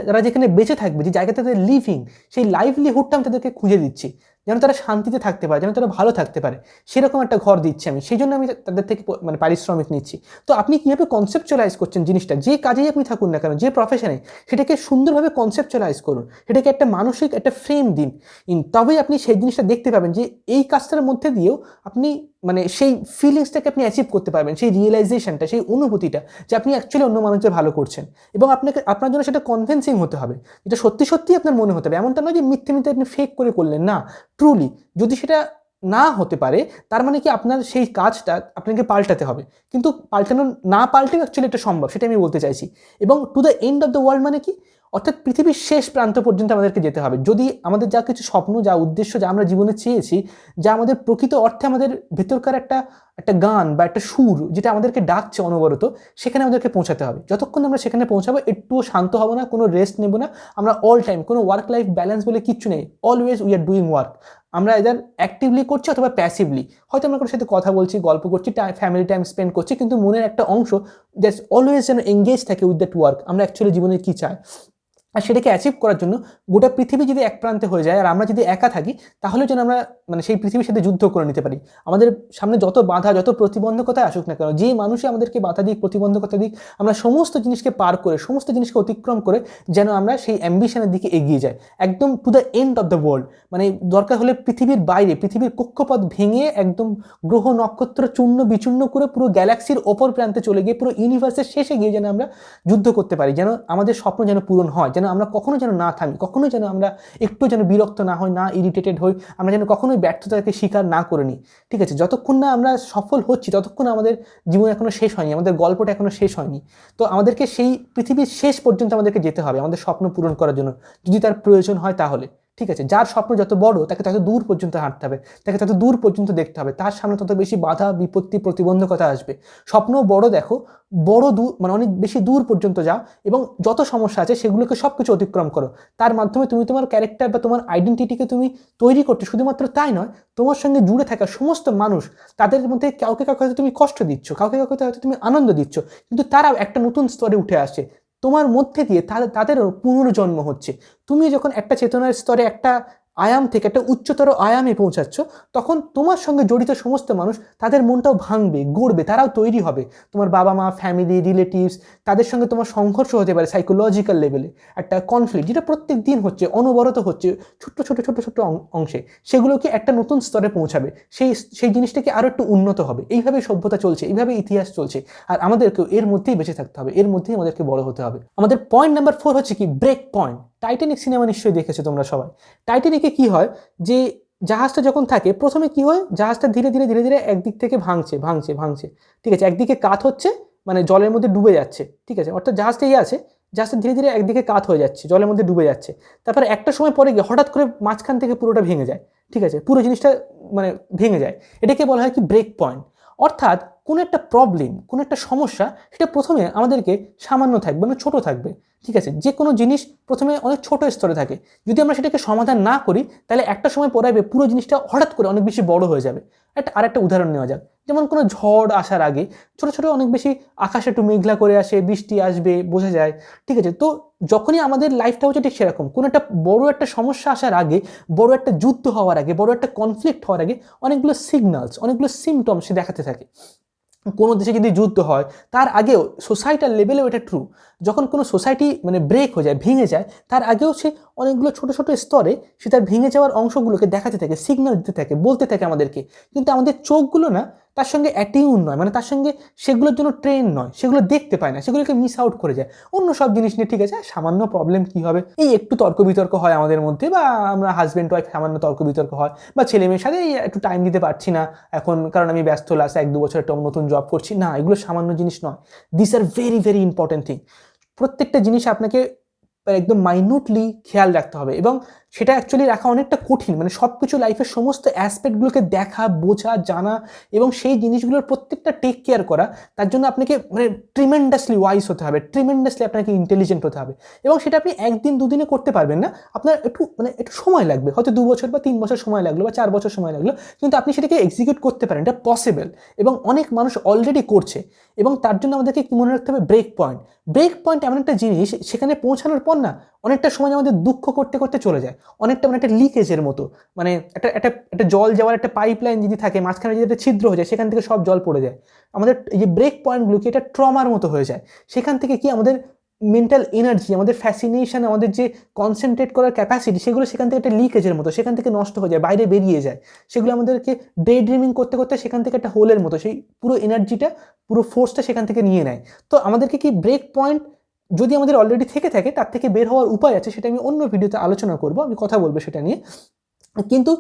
তারা যেখানে বেঁচে থাকবে, যে জায়গাতে তাদের লিভিং, সেই লাইভলিহুডটা আমি তাদেরকে খুঁজে দিচ্ছি, যেন তারা শান্তিতে থাকতে পারে, যেন তারা ভালো থাকতে পারে, সেরকম একটা ঘর দিচ্ছি আমি, সেই জন্য আমি তাদের থেকে মানে পারিশ্রমিক নিচ্ছি। তো আপনি কীভাবে কনসেপচুয়ালাইজ করছেন জিনিসটা, যে কাজেই আপনি থাকুন না কেন, যে প্রফেশনে, সেটাকে সুন্দরভাবে কনসেপচুয়ালাইজ করুন, সেটাকে একটা মানসিক একটা ফ্রেম দিন, তবেই আপনি সেই জিনিসটা দেখতে পাবেন যে এই কাজটার মধ্যে দিয়েও আপনি মানে সেই ফিলিংসটাকে আপনি অ্যাচিভ করতে পারবেন, সেই রিয়েলাইজেশনটা, সেই অনুভূতিটা, যে আপনি অ্যাকচুয়ালি অন্য মানুষদের ভালো করছেন, এবং আপনার জন্য সেটা কনভিন্সিং হতে হবে, এটা সত্যি সত্যি আপনার মনে হতে হবে, এমনটা নয় যে মিথ্যে মিথ্যে আপনি ফেক করে করলেন না, ট্রুলি। যদি সেটা না হতে পারে তার মানে কি আপনার সেই কাজটা আপনাকে পাল্টাতে হবে, কিন্তু না পাল্টেও অ্যাকচুয়ালি এটা সম্ভব, সেটা আমি বলতে চাইছি। এবং to the end of the world মানে কি, অর্থাৎ পৃথিবীর শেষ প্রান্ত পর্যন্ত আমাদেরকে যেতে হবে। যদি আমাদের যা কিছু স্বপ্ন, যা উদ্দেশ্য, যা আমরা জীবনে চেয়েছি, যা আমাদের প্রকৃত অর্থে আমাদের ভেতরকার একটা একটা গান বা একটা সুর যেটা আমাদেরকে ডাকছে অনবরত, সেখানে আমাদেরকে পৌঁছাতে হবে। যতক্ষণ আমরা সেখানে পৌঁছাবো একটুও শান্ত হবো না, কোনো রেস্ট নেব না, আমরা অল টাইম, কোনো ওয়ার্ক লাইফ ব্যালেন্স বলে কিচ্ছু নেই, always we are doing work. আমরা এদার অ্যাক্টিভলি করছি অথবা প্যাসিভলি, হয়তো আমরা কারোর সাথে কথা বলছি, গল্প করছি, ফ্যামিলি টাইম স্পেন্ড করছি, কিন্তু মনের একটা অংশ জাস্ট অলওয়েজ যেন এঙ্গেজ থাকে উইথ দ্যাট ওয়ার্ক, আমরা অ্যাকচুয়ালি জীবনে কী চাই। আর সেটাকে অ্যাচিভ করার জন্য গোটা পৃথিবী যদি এক প্রান্তে হয়ে যায় আর আমরা যদি একা থাকি, তাহলে যেন আমরা মানে সেই পৃথিবীর সাথে যুদ্ধ করে নিতে পারি। আমাদের সামনে যত বাধা, যত প্রতিবন্ধকতা আসুক না কেন, যে মানুষই আমাদেরকে বাধা দিক, প্রতিবন্ধকতা দিক, আমরা সমস্ত জিনিসকে পার করে, সমস্ত জিনিসকে অতিক্রম করে যেন আমরা সেই অ্যাম্বিশনের দিকে এগিয়ে যাই, একদম to the end of the world. মানে দরকার হলে পৃথিবীর বাইরে, পৃথিবীর কক্ষপথ ভেঙে একদম গ্রহ নক্ষত্র চূর্ণ বিচূর্ণ করে পুরো গ্যালাক্সির ওপর প্রান্তে চলে গিয়ে, পুরো ইউনিভার্সের শেষে গিয়ে যেন আমরা যুদ্ধ করতে পারি, যেন আমাদের স্বপ্ন যেন পূরণ হয়, যেন আমরা কখনো যেন না থামি, কখনোই যেন আমরা একটু যেন বিরক্ত না হই, না ইরিটেটেড হই, আমরা যেন কখনোই ব্যর্থতাকে স্বীকার না করে নিই। ঠিক আছে, যতক্ষণ না আমরা সফল হচ্ছি ততক্ষণ আমাদের জীবন এখনো শেষ হয়নি, আমাদের গল্পটা এখনো শেষ হয়নি। তো আমাদেরকে সেই পৃথিবীর শেষ পর্যন্ত আমাদেরকে যেতে হবে আমাদের স্বপ্ন পূরণ করার জন্য, যদি তার প্রয়োজন হয় তাহলে। ঠিক আছে, যার স্বপ্ন যত বড় তাকে তত দূর পর্যন্ত হাঁটতে হবে, তাকে তত দূর পর্যন্ত দেখতে হবে, তার সামনে তত বেশি বাধা, বিপত্তি, প্রতিবন্ধকতা আসবে। স্বপ্ন বড় দেখো, বড় দূর, মানে অনেক বেশি দূর পর্যন্ত যাও, এবং যত সমস্যা আছে সেগুলোকে সব কিছু অতিক্রম করো। তার মাধ্যমে তুমি তোমার ক্যারেক্টার বা তোমার আইডেন্টিটিকে তুমি তৈরি করতে, শুধুমাত্র তাই নয়, তোমার সঙ্গে জুড়ে থাকা সমস্ত মানুষ, তাদের মধ্যে কাউকে কাউকে হয়তো তুমি কষ্ট দিচ্ছ, কাউকে কাউকে হয়তো তুমি আনন্দ দিচ্ছ, কিন্তু তারাও একটা নতুন স্তরে উঠে আসে তোমার মধ্যে দিয়ে, তাদেরও পুনর্জন্ম হচ্ছে। তুমি যখন একটা চেতনার স্তরে, একটা আয়াম থেকে একটা উচ্চতর আয়ামে পৌঁছাচ্ছ, তখন তোমার সঙ্গে জড়িত সমস্ত মানুষ, তাদের মনটাও ভাঙবে, গড়বে, তারাও তৈরি হবে। তোমার বাবা মা, ফ্যামিলি, রিলেটিভস, তাদের সঙ্গে তোমার সংঘর্ষ হতে পারে সাইকোলজিক্যাল লেভেলে, একটা কনফ্লিক্ট যেটা প্রত্যেক দিন হচ্ছে, অনবরত হচ্ছে, ছোট্ট ছোট ছোট ছোট অংশে, সেগুলোকে একটা নতুন স্তরে পৌঁছাবে, সেই জিনিসটাকে আরও একটু উন্নত হবে। এইভাবেই সভ্যতা চলছে, এইভাবে ইতিহাস চলছে, আর আমাদেরকেও এর মধ্যেই বেঁচে থাকতে হবে, এর মধ্যেই আমাদেরকে বড় হতে হবে। আমাদের পয়েন্ট নাম্বার 4 হচ্ছে কি, ব্রেক পয়েন্ট। টাইটানিক সিনেমা নিশ্চয়ই দেখেছো তোমরা সবাই। টাইটানিকে কি হয়, যে জাহাজটা যখন থাকে, প্রথমে কি হয়, জাহাজটা ধীরে ধীরে ধীরে ধীরে একদিক থেকে ভাঙছে ভাঙছে ভাঙছে, ঠিক আছে, একদিকে কাত হচ্ছে, মানে জলের মধ্যে ডুবে যাচ্ছে, ঠিক আছে, অর্থাৎ জাহাজটা আছে, জাহাজটা ধীরে ধীরে একদিকে কাত হয়ে যাচ্ছে, জলের মধ্যে ডুবে যাচ্ছে। তারপরে একটা সময় পরে গিয়ে হঠাৎ করে মাঝখান থেকে পুরোটা ভেঙে যায়, ঠিক আছে, পুরো জিনিসটা মানে ভেঙে যায়। এটাকে বলা হয় কি, ব্রেক পয়েন্ট। অর্থাৎ কোনো একটা প্রবলেম, কোনো একটা সমস্যা, সেটা প্রথমে আমাদেরকে সামান্য থাকবে, মানে ছোট থাকবে, ঠিক আছে? যে কোনো জিনিস প্রথমে অনেক ছোট স্তরে থাকে। যদি আমরা সেটাকে সমাধান না করি, তাহলে একটা সময় পরে পুরো জিনিসটা হঠাৎ করে অনেক বেশি বড় হয়ে যাবে। আরেকটা উদাহরণ নেওয়া যাক, যেমন কোনো ঝড় আসার আগে ছোট ছোট অনেক বেশি আকাশে একটু মেঘলা করে আসে, বৃষ্টি আসবে, বোঝা যায়, ঠিক আছে? তো যখনই আমাদের লাইফটা হচ্ছে ঠিক সেরকম, কোনো একটা বড় একটা সমস্যা আসার আগে, বড় একটা যুদ্ধ হওয়ার আগে, বড় একটা কনফ্লিক্ট হওয়ার আগে অনেকগুলো সিগন্যালস, অনেকগুলো সিমটমস সে দেখাতে থাকে। কোনো দেশে যদি যুদ্ধ হয়, তার আগেও সোসাইটাল লেভেলেও এটা ট্রু, যখন কোনো সোসাইটি মানে ব্রেক হয়ে যায়, ভেঙে যায়, তার আগেও সে অনেকগুলো ছোট ছোট স্তরে সে তার ভেঙে যাওয়ার অংশগুলোকে দেখাতে থাকে, সিগন্যাল দিতে থাকে, বলতে থাকে আমাদেরকে। কিন্তু আমাদের চোখগুলো না তার সঙ্গে অ্যাটিউন নয়, মানে তার সঙ্গে সেগুলোর জন্য ট্রেন নয়, সেগুলো দেখতে পায় না, সেগুলোকে মিস আউট করে যায় অন্য সব জিনিস নিয়ে। ঠিক আছে, সামান্য প্রবলেম কি হবে, এই একটু তর্ক বিতর্ক হয় আমাদের মধ্যে, বা আমরা হাজব্যান্ড ওয়াইফ সামান্য তর্ক বিতর্ক হয়, বা ছেলে মেয়ের সাথে একটু টাইম দিতে পারছি না এখন কারণ আমি ব্যস্ত, লাস্ট 1-2 বছর একটা নতুন জব করছি, না এগুলো সামান্য জিনিস নয়। This are very very important thing. প্রত্যেকটা জিনিস আপনাকে একদম মাইনুটলি খেয়াল রাখতে হবে, এবং সেটা অ্যাকচুয়ালি রাখা অনেকটা কঠিন, মানে সব কিছু লাইফের সমস্ত অ্যাসপেক্টগুলোকে দেখা, বোঝা, জানা এবং সেই জিনিসগুলোর প্রত্যেকটা টেক কেয়ার করা, তার জন্য আপনাকে মানে ট্রিমেন্ডাসলি ওয়াইজ হতে হবে, ট্রিমেন্ডাসলি আপনাকে ইন্টেলিজেন্ট হতে হবে। এবং সেটা আপনি 1 দিন 2 দিনে করতে পারবেন না, আপনার একটু সময় লাগবে, হয়তো 2 বছর বা 3 বছর সময় লাগলো বা 4 বছর সময় লাগলো, কিন্তু আপনি সেটাকে এক্সিকিউট করতে পারেন, এটা পসিবল, এবং অনেক মানুষ অলরেডি করছে। এবং তার জন্য আমাদেরকে কি মনে রাখতে হবে, ব্রেক পয়েন্ট। ব্রেক পয়েন্ট এমন একটা জিনিস, সেখানে পৌঁছানোর পর না অনেকটা সময় আমাদের দুঃখ করতে করতে চলে যায়, অনেকটা মানে একটা লিকেজের মতো, মানে একটা জল যাওয়ার একটা পাইপ লাইন যদি থাকে, মাঝখানে যদি একটা ছিদ্র হয়ে যায়, সেখান থেকে সব জল পড়ে যায়। আমাদের এই যে ব্রেক পয়েন্টগুলো কি এটা ট্রমার মতো হয়ে যায়, সেখান থেকে কি আমাদের মেন্টাল এনার্জি, আমাদের ফ্যাসিনেশন, আমাদের যে কনসেন্ট্রেট করার ক্যাপাসিটি, সেগুলো সেখান থেকে একটা লিকেজের মতো সেখান থেকে নষ্ট হয়ে যায়, বাইরে বেরিয়ে যায়। সেগুলো আমাদেরকে ডে ড্রিমিং করতে করতে সেখান থেকে একটা হোলের মতো সেই পুরো এনার্জিটা, পুরো ফোর্সটা সেখান থেকে নিয়ে নেয়। তো আমাদেরকে কি ব্রেক পয়েন্ট যদি আমাদের অলরেডি থেকে থাকে, তার থেকে বের হওয়ার উপায় আছে, সেটা আমি অন্য ভিডিওতে আলোচনা করব, আমি কথা বলবো সেটা নিয়ে। কিন্তু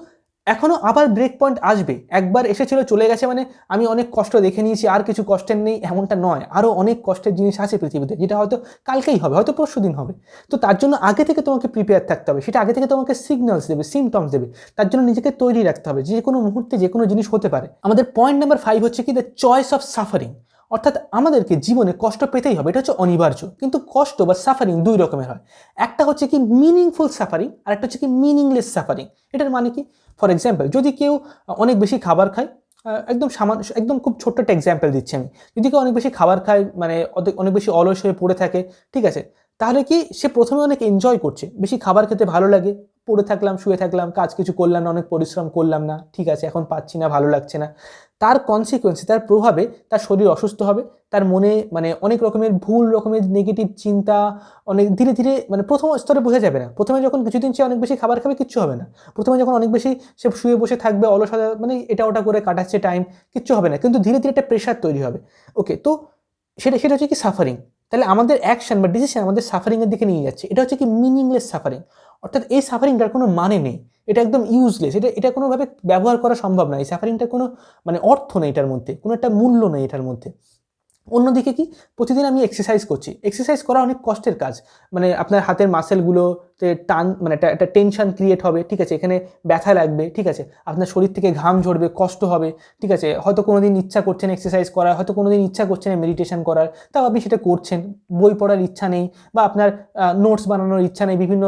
এখনও আবার ব্রেক পয়েন্ট আসবে, একবার এসেছিল চলে গেছে মানে আমি অনেক কষ্ট দেখে নিয়েছি, আর কিছু কষ্টের নেই এমনটা নয়, আরও অনেক কষ্টের জিনিস আছে পৃথিবীতে, যেটা হয়তো কালকেই হবে, হয়তো পরশুদিন হবে। তো তার জন্য আগে থেকে তোমাকে প্রিপেয়ার থাকতে হবে, সেটা আগে থেকে তোমাকে সিগন্যালস দেবে, সিমটমস দেবে, তার জন্য নিজেকে তৈরি রাখতে হবে, যে কোনো মুহূর্তে যে কোনো জিনিস হতে পারে। আমাদের পয়েন্ট নাম্বার 5 হচ্ছে কি, দ্য চয়েস অফ সাফারিং। অর্থাৎ আমাদেরকে জীবনে কষ্ট পেতেই হবে, এটা হচ্ছে অনিবার্য। কিন্তু কষ্ট বা সাফারিং 2 রকমের হয়, একটা হচ্ছে কি মিনিংফুল সাফারিং, আর একটা হচ্ছে কি মিনিংলেস সাফারিং। এটার মানে কি, ফর এক্সাম্পল যদি কেউ অনেক বেশি খাবার খায়, একদম খুব ছোট্ট একটা এক্সাম্পল দিচ্ছি আমি, যদি কেউ অনেক বেশি খাবার খায়, মানে অনেক বেশি অলস হয়ে পড়ে থাকে, ঠিক আছে, তাহলে কি সে প্রথমে অনেক এনজয় করছে, বেশি খাবার খেতে ভালো লাগে, পড়ে থাকলাম, শুয়ে থাকলাম, কাজ কিছু করলাম না, অনেক পরিশ্রম করলাম না, ঠিক আছে, এখন পাচ্ছি না, ভালো লাগছে না, তার কনসিকুয়েন্সে, তার প্রভাবে তার শরীর অসুস্থ হবে, তার মনে মানে অনেক রকমের ভুল রকমের নেগেটিভ চিন্তা, অনেক ধীরে ধীরে, মানে প্রথম স্তরে বোঝা যাবে না, প্রথমে যখন কিছুদিন সে অনেক বেশি খাবার খাবে কিচ্ছু হবে না, প্রথমে যখন অনেক বেশি সে শুয়ে বসে থাকবে, অলসতা মানে এটা ওটা করে কাটাচ্ছে টাইম, কিচ্ছু হবে না, কিন্তু ধীরে ধীরে একটা প্রেশার তৈরি হবে। ওকে, তো সেটা হচ্ছে কি সাফারিং। তাহলে আমাদের অ্যাকশন বা ডিসিশন আমাদের সাফারিংয়ের দিকে নিয়ে যাচ্ছে, এটা হচ্ছে কি মিনিংলেস সাফারিং। অর্থাৎ এই সাফারিংটার কোনো মানে নেই, এটা একদম ইউজলেস, এটা কোনোভাবে ব্যবহার করা সম্ভব না, এই সাফারিংটার কোনো মানে অর্থ নেই, এটার মধ্যে কোনো একটা মূল্য নেই এটার মধ্যে। অন্যদিকে কি, প্রতিদিন আমি এক্সারসাইজ করছি, এক্সারসাইজ করা অনেক কষ্টের কাজ, মানে আপনার হাতের মাসেলগুলোতে টান, মানে একটা টেনশন ক্রিয়েট হবে, ঠিক আছে, এখানে ব্যথা লাগবে, ঠিক আছে, আপনার শরীর থেকে ঘাম ঝরবে, কষ্ট হবে, ঠিক আছে, হয়তো কোনো দিন ইচ্ছা করছেন এক্সারসাইজ করার, হয়তো কোনো দিন ইচ্ছা করছেন মেডিটেশন করার, তাও আপনি সেটা করছেন, বই পড়ার ইচ্ছা নেই, বা আপনার নোটস বানানোর ইচ্ছা নেই, বিভিন্ন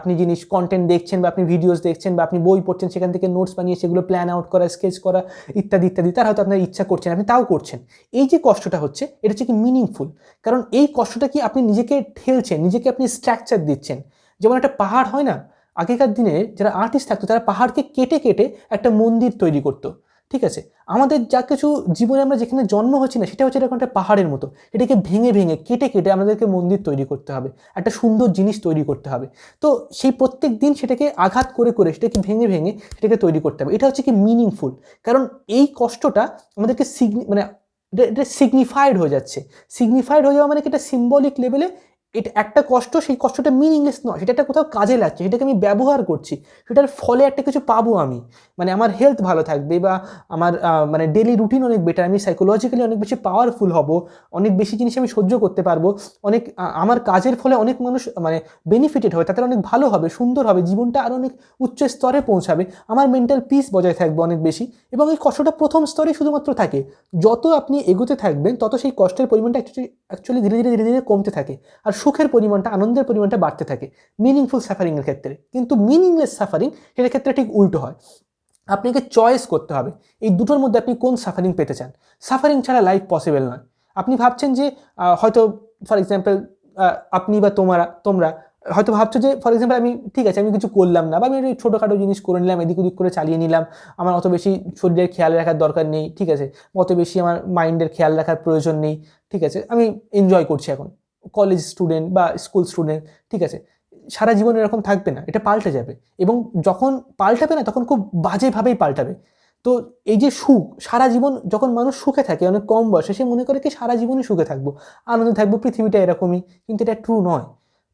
আপনি জিনিস কন্টেন্ট দেখছেন, বা আপনি ভিডিওস দেখছেন, বা আপনি বই পড়ছেন, সেখান থেকে নোটস বানিয়ে সেগুলো প্ল্যান আউট করা, স্কেচ করা, ইত্যাদি ইত্যাদি, তার হয়তো আপনার ইচ্ছা করছেন, আপনি তাও করছেন। এই যে কষ্টটা হচ্ছে, এটা হচ্ছে কি মিনিংফুল, কারণ এই কষ্টটা কি আপনি নিজেকে ঠেলছেন, নিজেকে আপনি স্ট্রাকচার দিচ্ছেন। যেমন একটা পাহাড় হয় না, আগেকার দিনে যারা আর্টিস্ট থাকতো, তারা পাহাড়কে কেটে কেটে একটা মন্দির তৈরি করতো, ঠিক আছে, আমাদের যা কিছু জীবনে আমরা যেখানে জন্ম হচ্ছি না, সেটা হচ্ছে এরকম একটা পাহাড়ের মতো, এটাকে ভেঙে ভেঙে কেটে কেটে আমাদেরকে মন্দির তৈরি করতে হবে, একটা সুন্দর জিনিস তৈরি করতে হবে। তো সেই প্রত্যেক দিন সেটাকে আঘাত করে করে, সেটাকে ভেঙে ভেঙে সেটাকে তৈরি করতে হবে, এটা হচ্ছে কি মিনিংফুল। কারণ এই কষ্টটা আমাদেরকে মানে এটা সিগনিফাইড হয়ে যাচ্ছে, সিগনিফাইড হয়ে যাওয়া মানে কি, এটা সিম্বলিক লেভেলে এটা একটা কষ্ট, সেই কষ্টটা মিনিংলেস নয়, সেটা একটা কোথাও কাজে লাগছে, সেটাকে আমি ব্যবহার করছি, সেটার ফলে একটা কিছু পাবো আমি, মানে আমার হেলথ ভালো থাকবে বা আমার মানে ডেলি রুটিন অনেক বেটার, আমি সাইকোলজিক্যালি অনেক বেশি পাওয়ারফুল হব, অনেক বেশি জিনিস আমি সহ্য করতে পারবো, অনেক আমার কাজের ফলে অনেক মানুষ মানে বেনিফিটেড হবে, তাদের অনেক ভালো হবে, সুন্দর হবে, জীবনটা আরও অনেক উচ্চ স্তরে পৌঁছাবে, আমার মেন্টাল পিস বজায় থাকবে অনেক বেশি। এবং এই কষ্টটা প্রথম স্তরেই শুধুমাত্র থাকে, যত আপনি এগোতে থাকবেন তত সেই কষ্টের পরিমাণটা অ্যাকচুয়ালি ধীরে ধীরে ধীরে ধীরে কমতে থাকে, আর সুখের পরিমাণটা, আনন্দের পরিমাণটা বাড়তে থাকে মিনিংফুল সাফারিংয়ের ক্ষেত্রে। কিন্তু মিনিংলেস সাফারিং সেটার ক্ষেত্রে ঠিক উল্টো হয়। আপনাকে চয়েস করতে হবে এই দুটোর মধ্যে আপনি কোন সাফারিং পেতে চান। সাফারিং ছাড়া লাইফ পসিবল নয়। আপনি ভাবছেন যে হয়তো ফর এক্সাম্পল আপনি বা তোমরা হয়তো ভাবছো যে ফর এক্সাম্পল আমি ঠিক আছে আমি কিছু করলাম না, বা আমি ছোটোখাটো জিনিস করে নিলাম, এদিক ওদিক করে চালিয়ে নিলাম, আমার অত বেশি শরীরের খেয়াল রাখার দরকার নেই, ঠিক আছে, অত বেশি আমার মাইন্ডের খেয়াল রাখার প্রয়োজন নেই, ঠিক আছে, আমি এনজয় করছি এখন, কলেজ স্টুডেন্ট বা স্কুল স্টুডেন্ট, ঠিক আছে। সারা জীবন এরকম থাকবে না, এটা পাল্টে যাবে, এবং যখন পাল্টাবে না তখন খুব বাজেভাবেই পাল্টাবে। তো এই যে সুখ, সারা জীবন যখন মানুষ সুখে থাকে অনেক কম বয়সে, সে মনে করে কি সারা জীবনই সুখে থাকবো, আনন্দে থাকবো, পৃথিবীটা এরকমই, কিন্তু এটা ট্রু নয়।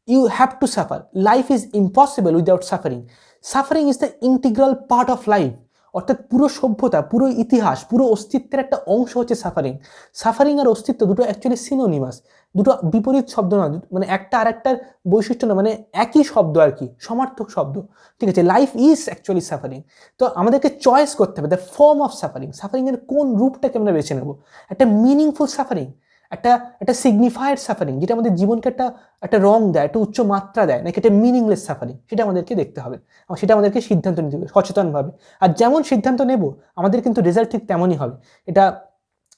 You have to suffer, life is impossible without suffering, suffering is the integral part of life. অর্থাৎ পুরো সভ্যতা, পুরো ইতিহাস, পুরো অস্তিত্বের একটা অংশ হচ্ছে সাফারিং। সাফারিং আর অস্তিত্ব দুটো অ্যাকচুয়ালি সিনোনিমাস, দুটো বিপরীত শব্দ নয়, মানে একটা আর একটার বৈশিষ্ট্য না, মানে একই শব্দ আর কি, সমার্থক শব্দ, ঠিক আছে। Life is actually suffering. তো আমাদেরকে চয়েস করতে হবে দ্য ফর্ম অফ সাফারিং, সাফারিংয়ের কোন রূপটাকে আমরা বেছে নেব। একটা মিনিংফুল সাফারিং, একটা সিগনিফাইড সাফারিং, যেটা আমাদের জীবনকে একটা রং দেয়, একটা উচ্চ মাত্রা দেয়, নাকি একটা মিনিংলেস সাফারিং, সেটা আমাদেরকে দেখতে হবে, সেটা আমাদেরকে সিদ্ধান্ত নিতে হবে সচেতনভাবে। আর যেমন সিদ্ধান্ত নেব আমাদের কিন্তু রেজাল্ট ঠিক তেমনই হবে। এটা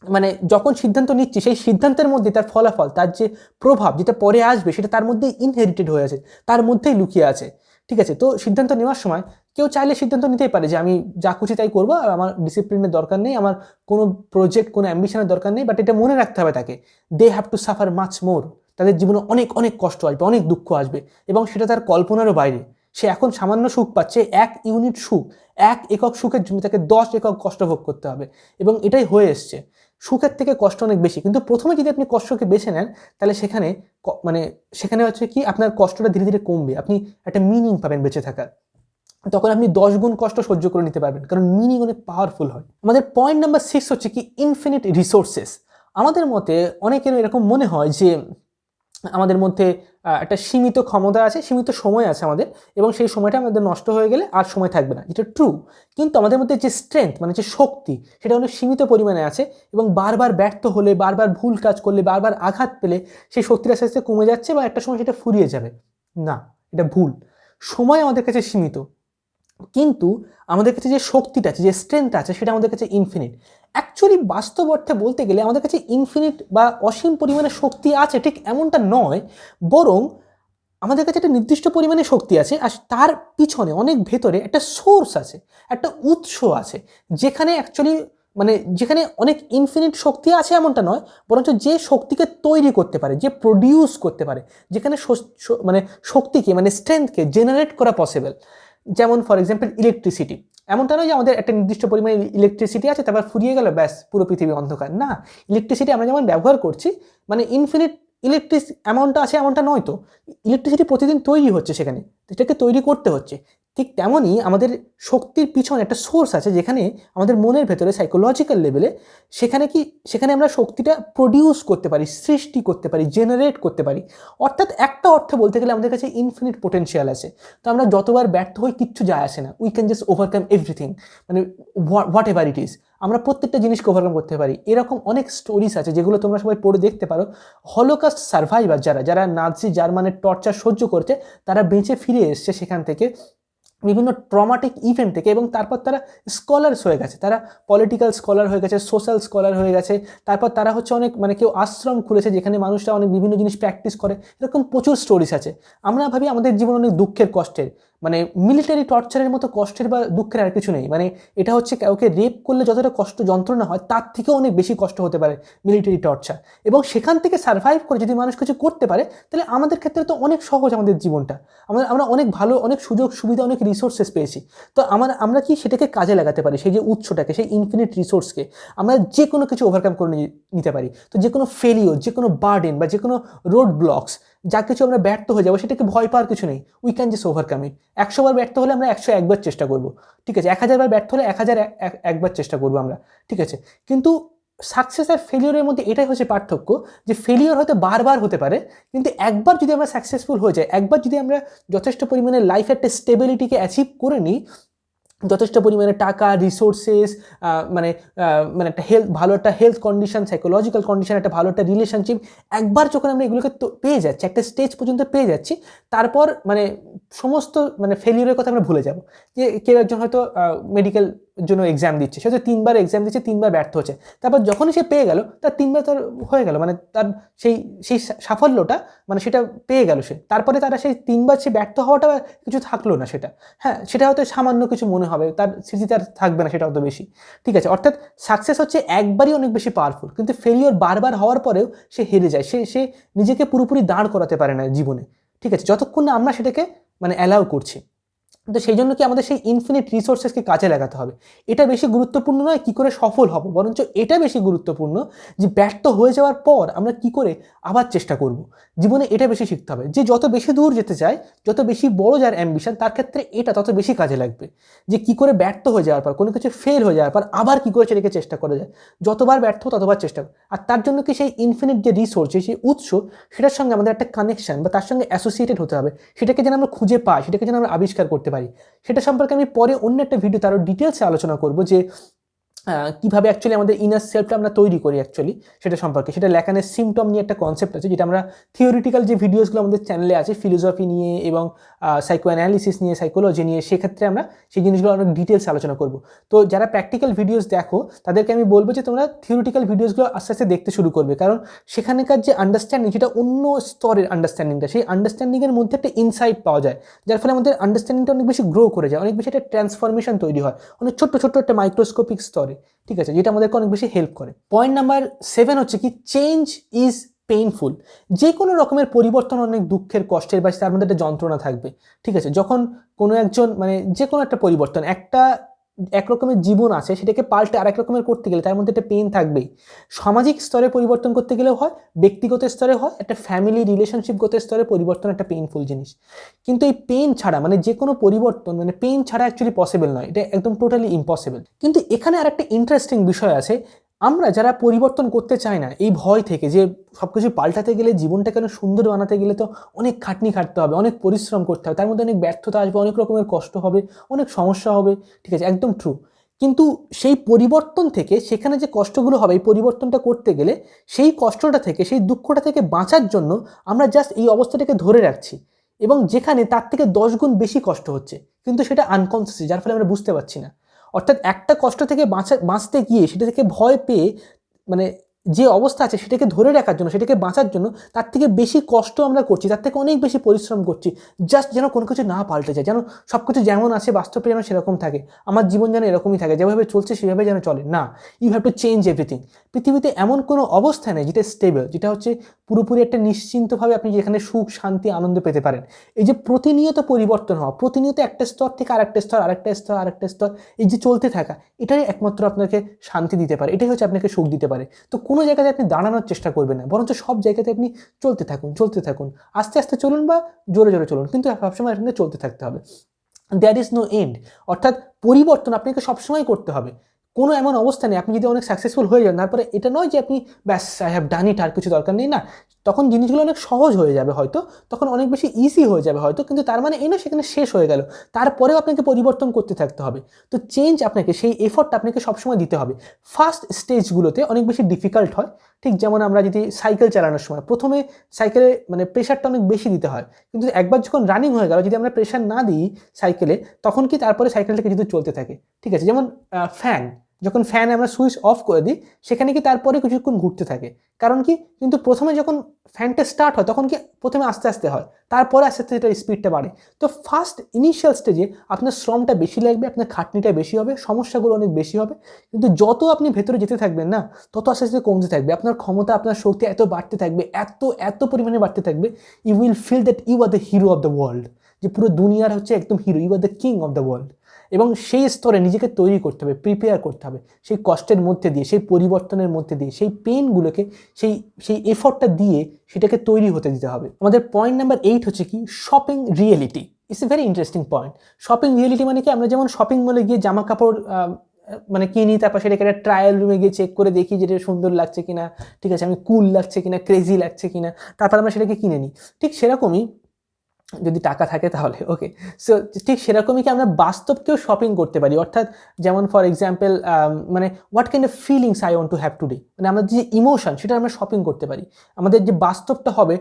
মানে যখন সিদ্ধান্ত নিচ্ছি সেই সিদ্ধান্তের মধ্যে তার ফলাফল, তার যে প্রভাব যেটা পরে আসবে, সেটা তার মধ্যে ইনহেরিটেড হয়ে আছে, তার মধ্যেই লুকিয়ে আছে, ঠিক আছে। তো সিদ্ধান্ত নেওয়ার সময় কেউ চাইলে সিদ্ধান্ত নিতেই পারে যে আমি যা খুশি তাই করবো, আর আমার ডিসিপ্লিনের দরকার নেই, আমার কোনো প্রজেক্ট, কোনো অ্যাম্বিশনের দরকার নেই, বাট এটা মনে রাখতে হবে তাকে, they have to suffer much more, তাদের জীবনে অনেক অনেক কষ্ট আসবে, অনেক দুঃখ আসবে, এবং সেটা তার কল্পনারও বাইরে। সে এখন সামান্য সুখ পাচ্ছে, 1 ইউনিট সুখ, 1 একক সুখের জন্য তাকে 10 একক কষ্ট ভোগ করতে হবে, এবং এটাই হয়ে এসছে। সুখের থেকে কষ্ট অনেক বেশি, কিন্তু প্রথমে যদি আপনি কষ্টকে বেছে নেন তাহলে সেখানে হচ্ছে কি আপনার কষ্টটা ধীরে ধীরে কমবে, আপনি একটা মিনিং পাবেন বেঁচে থাকার, তখন আপনি 10 গুণ কষ্ট সহ্য করে নিতে পারবেন, কারণ মিনিং অনেক পাওয়ারফুল হয়। আমাদের পয়েন্ট নাম্বার 6 হচ্ছে কি ইনফিনিট রিসোর্সেস। আমাদের মতে অনেকের এরকম মনে হয় যে আমাদের মধ্যে একটা সীমিত ক্ষমতা আছে, সীমিত সময় আছে আমাদের, এবং সেই সময়টা আমাদের নষ্ট হয়ে গেলে আর সময় থাকবে না, যেটা ট্রু। কিন্তু আমাদের মধ্যে যে স্ট্রেংথ, মানে যে শক্তি, সেটা অনেক সীমিত পরিমাণে আছে, এবং বারবার ব্যর্থ হলে, বারবার ভুল কাজ করলে, বারবার আঘাত পেলে সেই শক্তির আস্তে আস্তে কমে যাচ্ছে, বা একটা সময় সেটা ফুরিয়ে যাবে। না, এটা ভুল। সময় আমাদের কাছে সীমিত, কিন্তু আমাদের কাছে যে শক্তিটা আছে, যে স্ট্রেংথ আছে, সেটা আমাদের কাছে ইনফিনিট। অ্যাকচুয়ালি বাস্তব অর্থে বলতে গেলে আমাদের কাছে ইনফিনিট বা অসীম পরিমাণে শক্তি আছে ঠিক এমনটা নয়, বরং আমাদের কাছে একটা নির্দিষ্ট পরিমাণে শক্তি আছে, আর তার পিছনে অনেক ভেতরে একটা সোর্স আছে, একটা উৎস আছে, যেখানে অ্যাকচুয়ালি মানে যেখানে অনেক ইনফিনিট শক্তি আছে এমনটা নয়, বরঞ্চ যে শক্তিকে তৈরি করতে পারে, যে প্রডিউস করতে পারে, যেখানে মানে শক্তিকে, মানে স্ট্রেংথকে জেনারেট করা পসিবল। যেমন ফর এক্সাম্পল ইলেকট্রিসিটি, এমনটা নয় যে আমাদের একটা নির্দিষ্ট পরিমাণে ইলেকট্রিসিটি আছে, তারপর ফুরিয়ে গেল ব্যাস পুরো পৃথিবী অন্ধকার। না, ইলেকট্রিসিটি আমরা যেমন ব্যবহার করছি, মানে ইনফিনিট ইলেকট্রিক অ্যামাউন্টটা আছে এমনটা নয় তো, ইলেকট্রিসিটি প্রতিদিন তৈরি হচ্ছে, সেখানে এটাকে তৈরি করতে হচ্ছে। ঠিক তেমনই আমাদের শক্তির পিছনে একটা সোর্স আছে, যেখানে আমাদের মনের ভেতরে সাইকোলজিক্যাল লেভেলে সেখানে আমরা শক্তিটা প্রডিউস করতে পারি, সৃষ্টি করতে পারি, জেনারেট করতে পারি। অর্থাৎ একটা অর্থে বলতে গেলে আমাদের কাছে ইনফিনিট পোটেনশিয়াল আছে। তো আমরা যতবার ব্যর্থ হই কিচ্ছু যায় আসে না, we can just overcome everything, মানে হোয়াট এভার ইট ইজ, আমরা প্রত্যেকটা জিনিসকে ওভারকাম করতে পারি। এরকম অনেক স্টোরিজ আছে যেগুলো তোমরা সবাই পড়ে দেখতে পারো। হলোকাস্ট সার্ভাইভার যারা নাৎসি জার্মানের টর্চার সহ্য করছে, তারা বেঁচে ফিরে এসছে সেখান থেকে, বিভিন্ন ট্রমাটিক ইভেন্ট থেকে, এবং তারপর তারা স্কলার্স হয়ে গেছে, তারা পলিটিক্যাল স্কলার হয়ে গেছে, সোশ্যাল স্কলার হয়ে গেছে, তারপর তারা হচ্ছে অনেক, মানে কেউ আশ্রম খুলেছে যেখানে মানুষরা অনেক বিভিন্ন জিনিস প্র্যাকটিস করে। এরকম প্রচুর স্টোরিজ আছে। আমরা ভাবি আমাদের জীবন অনেক দুঃখের, কষ্টের, মানে মিলিটারি টর্চারের মতো কষ্টের বা দুঃখের আর কিছু নেই। মানে এটা হচ্ছে কাউকে রেপ করলে যতটা কষ্ট যন্ত্রণা হয়, তার থেকেও অনেক বেশি কষ্ট হতে পারে মিলিটারি টর্চার, এবং সেখান থেকে সার্ভাইভ করে যদি মানুষ কিছু করতে পারে, তাহলে আমাদের ক্ষেত্রে তো অনেক সহজ আমাদের জীবনটা, আমরা অনেক ভালো, অনেক সুযোগ সুবিধা, অনেক রিসোর্সেস পেয়েছি। তো আমরা কি সেটাকে কাজে লাগাতে পারি, সেই যে উৎসটাকে, সেই ইনফিনিট রিসোর্সকে আমরা যে কোনো কিছু ওভারকাম করে নিতে পারি। তো যে কোনো ফেলিওর, যে কোনো বার্ডেন বা যে কোনো রোড ব্লকস, যা কিছু আমরা ব্যর্থ হয়ে যাবো সেটাকে ভয় পাওয়ার কিছু নেই, উই ক্যান জাস্ট ওভারকাম ইট। 100 বার ব্যর্থ হলে আমরা 101 বার চেষ্টা করবো, ঠিক আছে? 1000 বার ব্যর্থ হলে 1001 বার চেষ্টা করবো আমরা, ঠিক আছে? কিন্তু সাকসেস আর ফেলিওরের মধ্যে এটাই হচ্ছে পার্থক্য, যে ফেলিওর হয়তো বারবার হতে পারে, কিন্তু একবার যদি আমরা সাকসেসফুল হয়ে যাই, একবার যদি আমরা যথেষ্ট পরিমাণে লাইফের একটা স্টেবিলিটিকে অ্যাচিভ করে নিই, যথেষ্ট পরিমাণে টাকা, রিসোর্সেস, মানে মানে একটা ভালো একটা হেলথ কন্ডিশন, সাইকোলজিক্যাল কন্ডিশন, একটা ভালো একটা রিলেশনশিপ, একবার যখন আমরা এগুলোকে পেয়ে যাচ্ছি, একটা স্টেজ পর্যন্ত পেয়ে যাচ্ছি, তারপর মানে সমস্ত মানে ফেলিওরের কথা আমরা ভুলে যাব। যে কেউ একজন হয়তো মেডিকেল জন্য এক্সাম দিচ্ছে, সে হয়তো 3বার এক্সাম দিচ্ছে, 3বার ব্যর্থ হচ্ছে, তারপর যখনই সে পেয়ে গেল, তার 3বার তার হয়ে গেল, মানে তার সেই সেই সাফল্যটা মানে সেটা পেয়ে গেল সে। তারপরে তারা সেই 3বার সে ব্যর্থ হওয়াটা কিছু থাকলো না সেটা, হ্যাঁ সেটা হয়তো সামান্য কিছু মনে হবে, তার স্মৃতিতে আর থাকবে না সেটা অত বেশি, ঠিক আছে? অর্থাৎ সাকসেস হচ্ছে একবারই অনেক বেশি পাওয়ারফুল, কিন্তু ফেলিওর বারবার হওয়ার পরেও সে হেরে যায়, সে নিজেকে পুরোপুরি দাঁড় করাতে পারে না জীবনে, ঠিক আছে? যতক্ষণ না আমরা সেটাকে মানে অ্যালাউ করছি। তো সেই জন্য কি আমাদের সেই ইনফিনিট রিসোর্সেসকে কাজে লাগাতে হবে। এটা বেশি গুরুত্বপূর্ণ নয় কি করে সফল হব, বরঞ্চ এটা বেশি গুরুত্বপূর্ণ যে ব্যর্থ হয়ে যাওয়ার পর আমরা কি করে আবার চেষ্টা করব। জীবনে এটা বেশি শিখতে হবে, যে যত বেশি দূর যেতে চায়, যত বেশি বড় যার অ্যাম্বিশন, তার ক্ষেত্রে এটা তত বেশি কাজে লাগবে। যে কি করে ব্যর্থ হয়ে যাওয়ার পর, কোনো কিছু ফেল হয়ে যাওয়ার পর আবার কি করে সেটাকে চেষ্টা করা যায়, যতবার ব্যর্থ ততবার চেষ্টা করা। আর তার জন্য কি সেই ইনফিনিট যে রিসোর্স, সেই উৎস, সেটার সঙ্গে আমাদের একটা কানেকশন বা তার সঙ্গে অ্যাসোসিয়েটেড হতে হবে, সেটাকে যেন আমরা খুঁজে পাই, সেটাকে যেন আমরা আবিষ্কার করতে পারি। সেটা সম্পর্কে আমি পরে অন্য একটা ভিডিওতে আরও ডিটেলসে আলোচনা করব, যে কীভাবে অ্যাকচুয়ালি আমাদের ইনার সেলফটা আমরা তৈরি করি অ্যাকচুয়ালি সেটা সম্পর্কে। সেটা ল্যাকানের সিমটম নিয়ে একটা কনসেপ্ট আছে, যেটা আমরা থিওরিটিক্যাল যে ভিডিওসগুলো আমাদের চ্যানেলে আছে ফিলোসফি নিয়ে এবং সাইকো অ্যানালিসিস নিয়ে, সাইকোলজি নিয়ে, সেক্ষেত্রে আমরা সেই জিনিসগুলো অনেক ডিটেলসে আলোচনা করব। তো যারা প্র্যাকটিক্যাল ভিডিওস দেখো তাদেরকে আমি বলবো যে তোমরা থিওরিটিক্যাল ভিডিওসগুলো আস্তে আস্তে দেখতে শুরু করবে, কারণ সেখানকার যে আন্ডারস্ট্যান্ডিং, যেটা অন্য স্তরের আন্ডারস্ট্যান্ডিংটা, সেই আন্ডারস্ট্যান্ডিংয়ের মধ্যে একটা ইনসাইট পাওয়া যায়, যার ফলে আমাদের আন্ডারস্ট্যান্ডিংটা অনেক বেশি গ্রো করে যায়, অনেক বেশি একটা ট্রান্সফরমেশন তৈরি হয় অনেক ছোট্ট ছোট্ট একটা মাইক্রোস্কোপিক স্তরে, ঠিক আছে? যেটা আমাদেরকে অনেক বেশি হেল্প করে। পয়েন্ট নাম্বার 7 হচ্ছে কি, চেঞ্জ ইজ পেইনফুল। যে কোনো রকমের পরিবর্তন অনেক দুঃখের, কষ্টের, বা তার মধ্যে একটা যন্ত্রণা থাকবে, ঠিক আছে? যখন কোনো একজন মানে যে কোনো একটা পরিবর্তন, একটা এক রকমের জীবন আছে সেটাকে পাল্টে আরেক রকমের করতে গেলে তার মধ্যে একটা পেইন থাকবেই। সামাজিক স্তরে পরিবর্তন করতে গেলেও হয়, ব্যক্তিগত স্তরে হয়, একটা ফ্যামিলি রিলেশনশিপগত স্তরে পরিবর্তন একটা পেইনফুল জিনিস। কিন্তু এই পেইন ছাড়া মানে যে কোনো পরিবর্তন মানে পেইন ছাড়া অ্যাকচুয়ালি পসিবল নয়, এটা একদম টোটালি ইম্পসিবল। কিন্তু এখানে আর একটা ইন্টারেস্টিং বিষয় আছে, আমরা যারা পরিবর্তন করতে চাই না এই ভয় থেকে, যে সব কিছু পাল্টাতে গেলে, জীবনটা কেন সুন্দর বানাতে গেলে তো অনেক খাটনি খাটতে হবে, অনেক পরিশ্রম করতে হবে, তার মধ্যে অনেক ব্যর্থতা আসবে, অনেক রকমের কষ্ট হবে, অনেক সমস্যা হবে, ঠিক আছে? একদম ট্রু। কিন্তু সেই পরিবর্তন থেকে, সেখানে যে কষ্টগুলো হবে এই পরিবর্তনটা করতে গেলে, সেই কষ্টটা থেকে, সেই দুঃখটা থেকে বাঁচার জন্য আমরা জাস্ট এই অবস্থাটাকে ধরে রাখছি, এবং যেখানে তার থেকে 10 গুণ বেশি কষ্ট হচ্ছে, কিন্তু সেটা আনকনসিয়াস, যার ফলে আমরা বুঝতে পারছি না। অর্থাৎ একটা কষ্ট থেকে বাঁচতে গিয়ে, সেটা থেকে ভয় পেয়ে, মানে যে অবস্থা আছে সেটাকে ধরে রাখার জন্য, সেটাকে বাঁচার জন্য তার থেকে বেশি কষ্ট আমরা করছি, তার থেকে অনেক বেশি পরিশ্রম করছি, জাস্ট যেন কোনো কিছু না পাল্টে যায়, যেন সব কিছু যেমন আছে বাস্তবে যেন সেরকম থাকে, আমার জীবন যেন এরকমই থাকে, যেভাবে চলছে সেভাবে যেন চলে না। You have to change everything. পৃথিবীতে এমন কোনো অবস্থা নেই যেটা স্টেবল, যেটা হচ্ছে পুরোপুরি একটা নিশ্চিন্তভাবে আপনি যেখানে সুখ, শান্তি, আনন্দ পেতে পারেন। এই যে প্রতিনিয়ত পরিবর্তন হওয়া, প্রতিনিয়ত একটা স্তর থেকে আরেকটা স্তর, আরেকটা স্তর, আরেকটা স্তর, এই যে চলতে থাকা, এটাই একমাত্র আপনাকে শান্তি দিতে পারে, এটাই হচ্ছে আপনাকে সুখ দিতে পারে। তো কোনো জায়গাতে আপনি দাঁড়ানোর চেষ্টা করবেন না, বরঞ্চ সব জায়গাতে আপনি চলতে থাকুন, চলতে থাকুন, আস্তে আস্তে চলুন বা জোরে জোরে চলুন, কিন্তু সবসময় আপনাকে চলতে থাকতে হবে। There is no end. অর্থাৎ পরিবর্তন আপনাকে সবসময় করতে হবে। কোনো এমন অবস্থা নেই আপনি যদি অনেক সাকসেসফুল হয়ে যান, তারপরে এটা নয় যে আপনি ব্যাস আই হ্যাভ ডান ইট, আর কিছু দরকার নেই, না। তখন জিনিসগুলো অনেক সহজ হয়ে যাবে হয়তো, তখন অনেক বেশি ইজি হয়ে যাবে হয়তো, কিন্তু তার মানে এই না সেখানে শেষ হয়ে গেল, তারপরেও আপনাকে পরিবর্তন করতে থাকতে হবে। তো চেঞ্জ আপনাকে, সেই এফর্টটা আপনাকে সবসময় দিতে হবে। ফার্স্ট স্টেজগুলোতে অনেক বেশি ডিফিকাল্ট হয়, ঠিক যেমন আমরা যদি সাইকেল চালানোর সময় প্রথমে সাইকেলে মানে প্রেশারটা অনেক বেশি দিতে হয়, কিন্তু একবার যখন রানিং হয়ে গেল যদি আমরা প্রেশার না দিই সাইকেলে, তখন কি তারপরে সাইকেলটাকে যদি চলতে থাকে, ঠিক আছে? যেমন ফ্যান, যখন ফ্যান আমরা সুইচ অফ করে দিই, সেখানে কি তারপরে কিছুক্ষণ ঘুরতে থাকে, কারণ কি? কিন্তু প্রথমে যখন ফ্যানটা স্টার্ট হয় তখন কি প্রথমে আস্তে আস্তে হয়, তারপরে আস্তে আস্তে এটার স্পিডটা বাড়ে। তো ফার্স্ট ইনিশিয়াল স্টেজে আপনার শ্রমটা বেশি লাগবে, আপনার খাটনিটা বেশি হবে, সমস্যাগুলো অনেক বেশি হবে, কিন্তু যত আপনি ভেতরে যেতে থাকবেন না, তত আস্তে আস্তে কমতে থাকবে, আপনার ক্ষমতা, আপনার শক্তি এত বাড়তে থাকবে, এত পরিমাণে বাড়তে থাকবে, you will feel that you are the hero of the world, যে পুরো দুনিয়ার হচ্ছে একদম hero, you are the king of the world. এবং সেই স্তরে নিজেকে তৈরি করতে হবে, প্রিপেয়ার করতে হবে, সেই কষ্টের মধ্যে দিয়ে, সেই পরিবর্তনের মধ্যে দিয়ে, সেই পেইনগুলোকে, সেই সেই এফর্টটা দিয়ে সেটাকে তৈরি হতে দিতে হবে। আমাদের পয়েন্ট নাম্বার 8 হচ্ছে কি, shopping reality. It's a very interesting point. Shopping reality মানে কি, আমরা যেমন শপিং মলে গিয়ে জামা কাপড় মানে কিনি, তারপর সেটাকে একটা ট্রায়াল রুমে গিয়ে চেক করে দেখি যে এটা সুন্দর লাগছে কিনা, ঠিক আছে, আমি কুল লাগছে কিনা, ক্রেজি লাগছে কিনা, তারপর আমরা সেটাকে কিনে নিই। ঠিক সেরকমই যদি টাকা থাকে তাহলে, ওকে। সো ঠিক সেরকমই কি আমরা বাস্তবকেও শপিং করতে পারি। অর্থাৎ যেমন ফর এক্সাম্পল মানে what kind of feelings I want to have today, মানে আমাদের যে ইমোশন সেটা আমরা শপিং করতে পারি, আমাদের যে বাস্তবটা হবে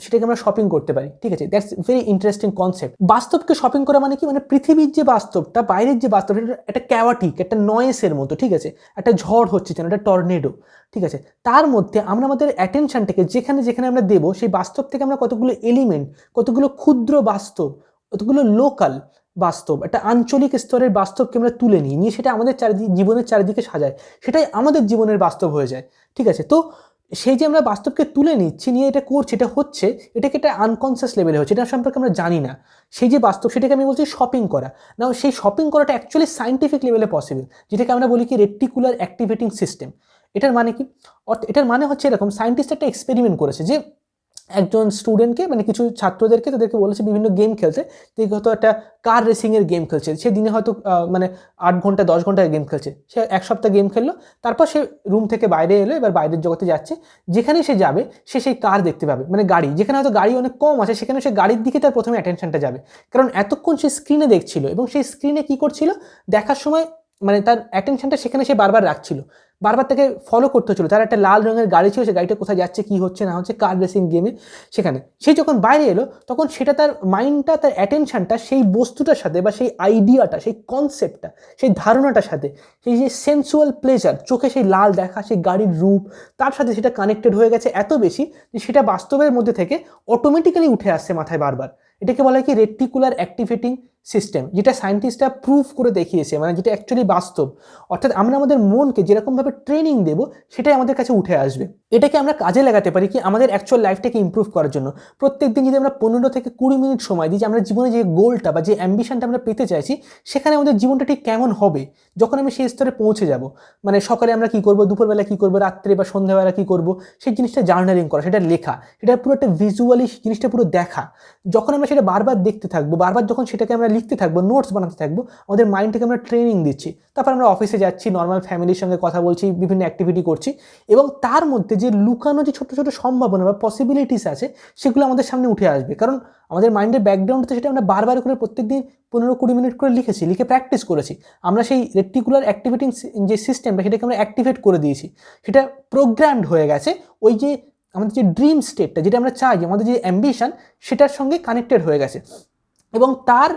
সেটাকে আমরা শপিং করতে পারি, ঠিক আছে। That's very interesting concept. বাস্তবকে শপিং করা মানে কি, মানে পৃথিবীর যে বাস্তবটা, বাইরের যে বাস্তব, একটা ক্যাওয়াটিক, একটা নয়েসের মতো, ঠিক আছে, একটা ঝড় হচ্ছে যেন, একটা টর্নেডো, ঠিক আছে, তার মধ্যে আমরা আমাদের অ্যাটেনশনটাকে যেখানে যেখানে আমরা দেবো, সেই বাস্তব থেকে আমরা কতগুলো এলিমেন্ট, কতগুলো ক্ষুদ্র বাস্তব, কতগুলো লোকাল বাস্তব, একটা আঞ্চলিক স্তরের বাস্তবকে আমরা তুলে নিয়ে সেটা আমাদের জীবনের চারিদিকে সাজায়, সেটাই আমাদের জীবনের বাস্তব হয়ে যায়, ঠিক আছে। তো সেই যে আমরা বাস্তবকে তুলে নিচ্ছি, নিয়ে এটা করছি, এটা হচ্ছে, এটাকে একটা আনকনসিয়াস লেভেলে হচ্ছে, এটা সম্পর্কে আমরা জানি না। সেই যে বাস্তব সেটাকে আমি বলছি শপিং করা। না, সেই শপিং করাটা অ্যাকচুয়ালি সায়েন্টিফিক লেভেলে পসিবল, যেটাকে আমরা বলি কি রেটিকুলার অ্যাক্টিভেটিং সিস্টেম। এটার মানে কি, এটার মানে হচ্ছে এরকম, সায়েন্টিস্ট একটা এক্সপেরিমেন্ট করেছে যে একজন স্টুডেন্টকে, মানে কিছু ছাত্রদেরকে, তাদেরকে বলেছে বিভিন্ন গেম খেলতে। হয়তো একটা কার রেসিংয়ের গেম খেলছে, সে দিনে হয়তো মানে 8 ঘন্টা 10 ঘন্টা গেম খেলছে, সে 1 সপ্তাহ গেম খেললো, তারপর সে রুম থেকে বাইরে এলো, এবার বাইরের জগতে যাচ্ছে, যেখানে সে যাবে সে সেই কার দেখতে পাবে, মানে গাড়ি, যেখানে হয়তো গাড়ি অনেক কম আছে সেখানে সে গাড়ির দিকে তার প্রথমে অ্যাটেনশনটা যাবে, কারণ এতক্ষণ সে স্ক্রিনে দেখছিল, এবং সেই স্ক্রিনে কি করছিল, দেখার সময় মানে তার অ্যাটেনশনটা সেখানে সে বারবার রাখছিল, বারবার তাকে ফলো করতে হচ্ছিল। তার একটা লাল রঙের গাড়ি ছিল, সে গাড়িটা কোথায় যাচ্ছে, কি হচ্ছে না হচ্ছে, কার রেসিং গেমে, সেখানে সে যখন বাইরে এলো তখন সেটা তার মাইন্ডটা, তার অ্যাটেনশনটা সেই বস্তুটার সাথে, বা সেই আইডিয়াটা, সেই কনসেপ্টটা, সেই ধারণাটার সাথে, সেই যে সেন্সুয়াল প্লেজার, চোখে সেই লাল দেখা, সেই গাড়ির রূপ, তার সাথে সেটা কানেক্টেড হয়ে গেছে এত বেশি যে সেটা বাস্তবের মধ্যে থেকে অটোমেটিক্যালি উঠে আসছে মাথায় বারবার। এটাকে বলা হয় কি রেটিকুলার অ্যাক্টিভেটিং সিস্টেম, যেটা সায়েন্টিস্টরা প্রুফ করে দেখিয়েছে, মানে যেটা অ্যাকচুয়ালি বাস্তব। অর্থাৎ আমরা আমাদের মনকে যেরকমভাবে ট্রেনিং দেবো সেটাই আমাদের কাছে উঠে আসবে। এটাকে আমরা কাজে লাগাতে পারি কি আমাদের অ্যাকচুয়াল লাইফটাকে ইমপ্রুভ করার জন্য। প্রত্যেক দিন যদি আমরা 15 থেকে 20 মিনিট সময় দিই, যে আমরা জীবনে যে গোলটা বা যে অ্যাম্বিশনটা আমরা পেতে চাইছি, সেখানে আমাদের জীবনটা ঠিক কেমন হবে যখন আমি সেই স্তরে পৌঁছে যাব, মানে সকালে আমরা কী করবো, দুপুরবেলা কী করবো, রাত্রে বা সন্ধ্যাবেলা কী করবো, সেই জিনিসটা জার্নালিং করা, সেটা লেখা, সেটা পুরো একটা ভিজুয়ালি জিনিসটা পুরো দেখা। যখন আমরা সেটা বারবার দেখতে থাকবো, বারবার যখন সেটাকে আমরা লিখতে থাকবো, নোটস বানাতে থাকবো, আমাদের মাইন্ডটাকে আমরা ট্রেনিং দিচ্ছি। তারপর আমরা অফিসে যাচ্ছি, নর্মাল ফ্যামিলির সঙ্গে কথা বলছি, বিভিন্ন অ্যাক্টিভিটি করছি, এবং তার মধ্যে যে লুকানো যে ছোটো ছোটো সম্ভাবনা বা পসিবিলিটিস আছে সেগুলো আমাদের সামনে উঠে আসবে, কারণ আমাদের মাইন্ডের ব্যাকগ্রাউন্ডে সেটা আমরা বারবার করে প্রত্যেকদিন 15-20 মিনিট করে লিখে প্র্যাকটিস করেছি। আমরা সেই রেটিকুলার অ্যাক্টিভেটিং যে সিস্টেমটা সেটাকে আমরা অ্যাক্টিভেট করে দিয়েছি, সেটা প্রোগ্রামড হয়ে গেছে ওই যে আমাদের যে ড্রিম স্টেটটা, যেটা আমরা চাই, আমাদের যে অ্যাম্বিশন, সেটার সঙ্গে কানেক্টেড হয়ে গেছে। এবং তার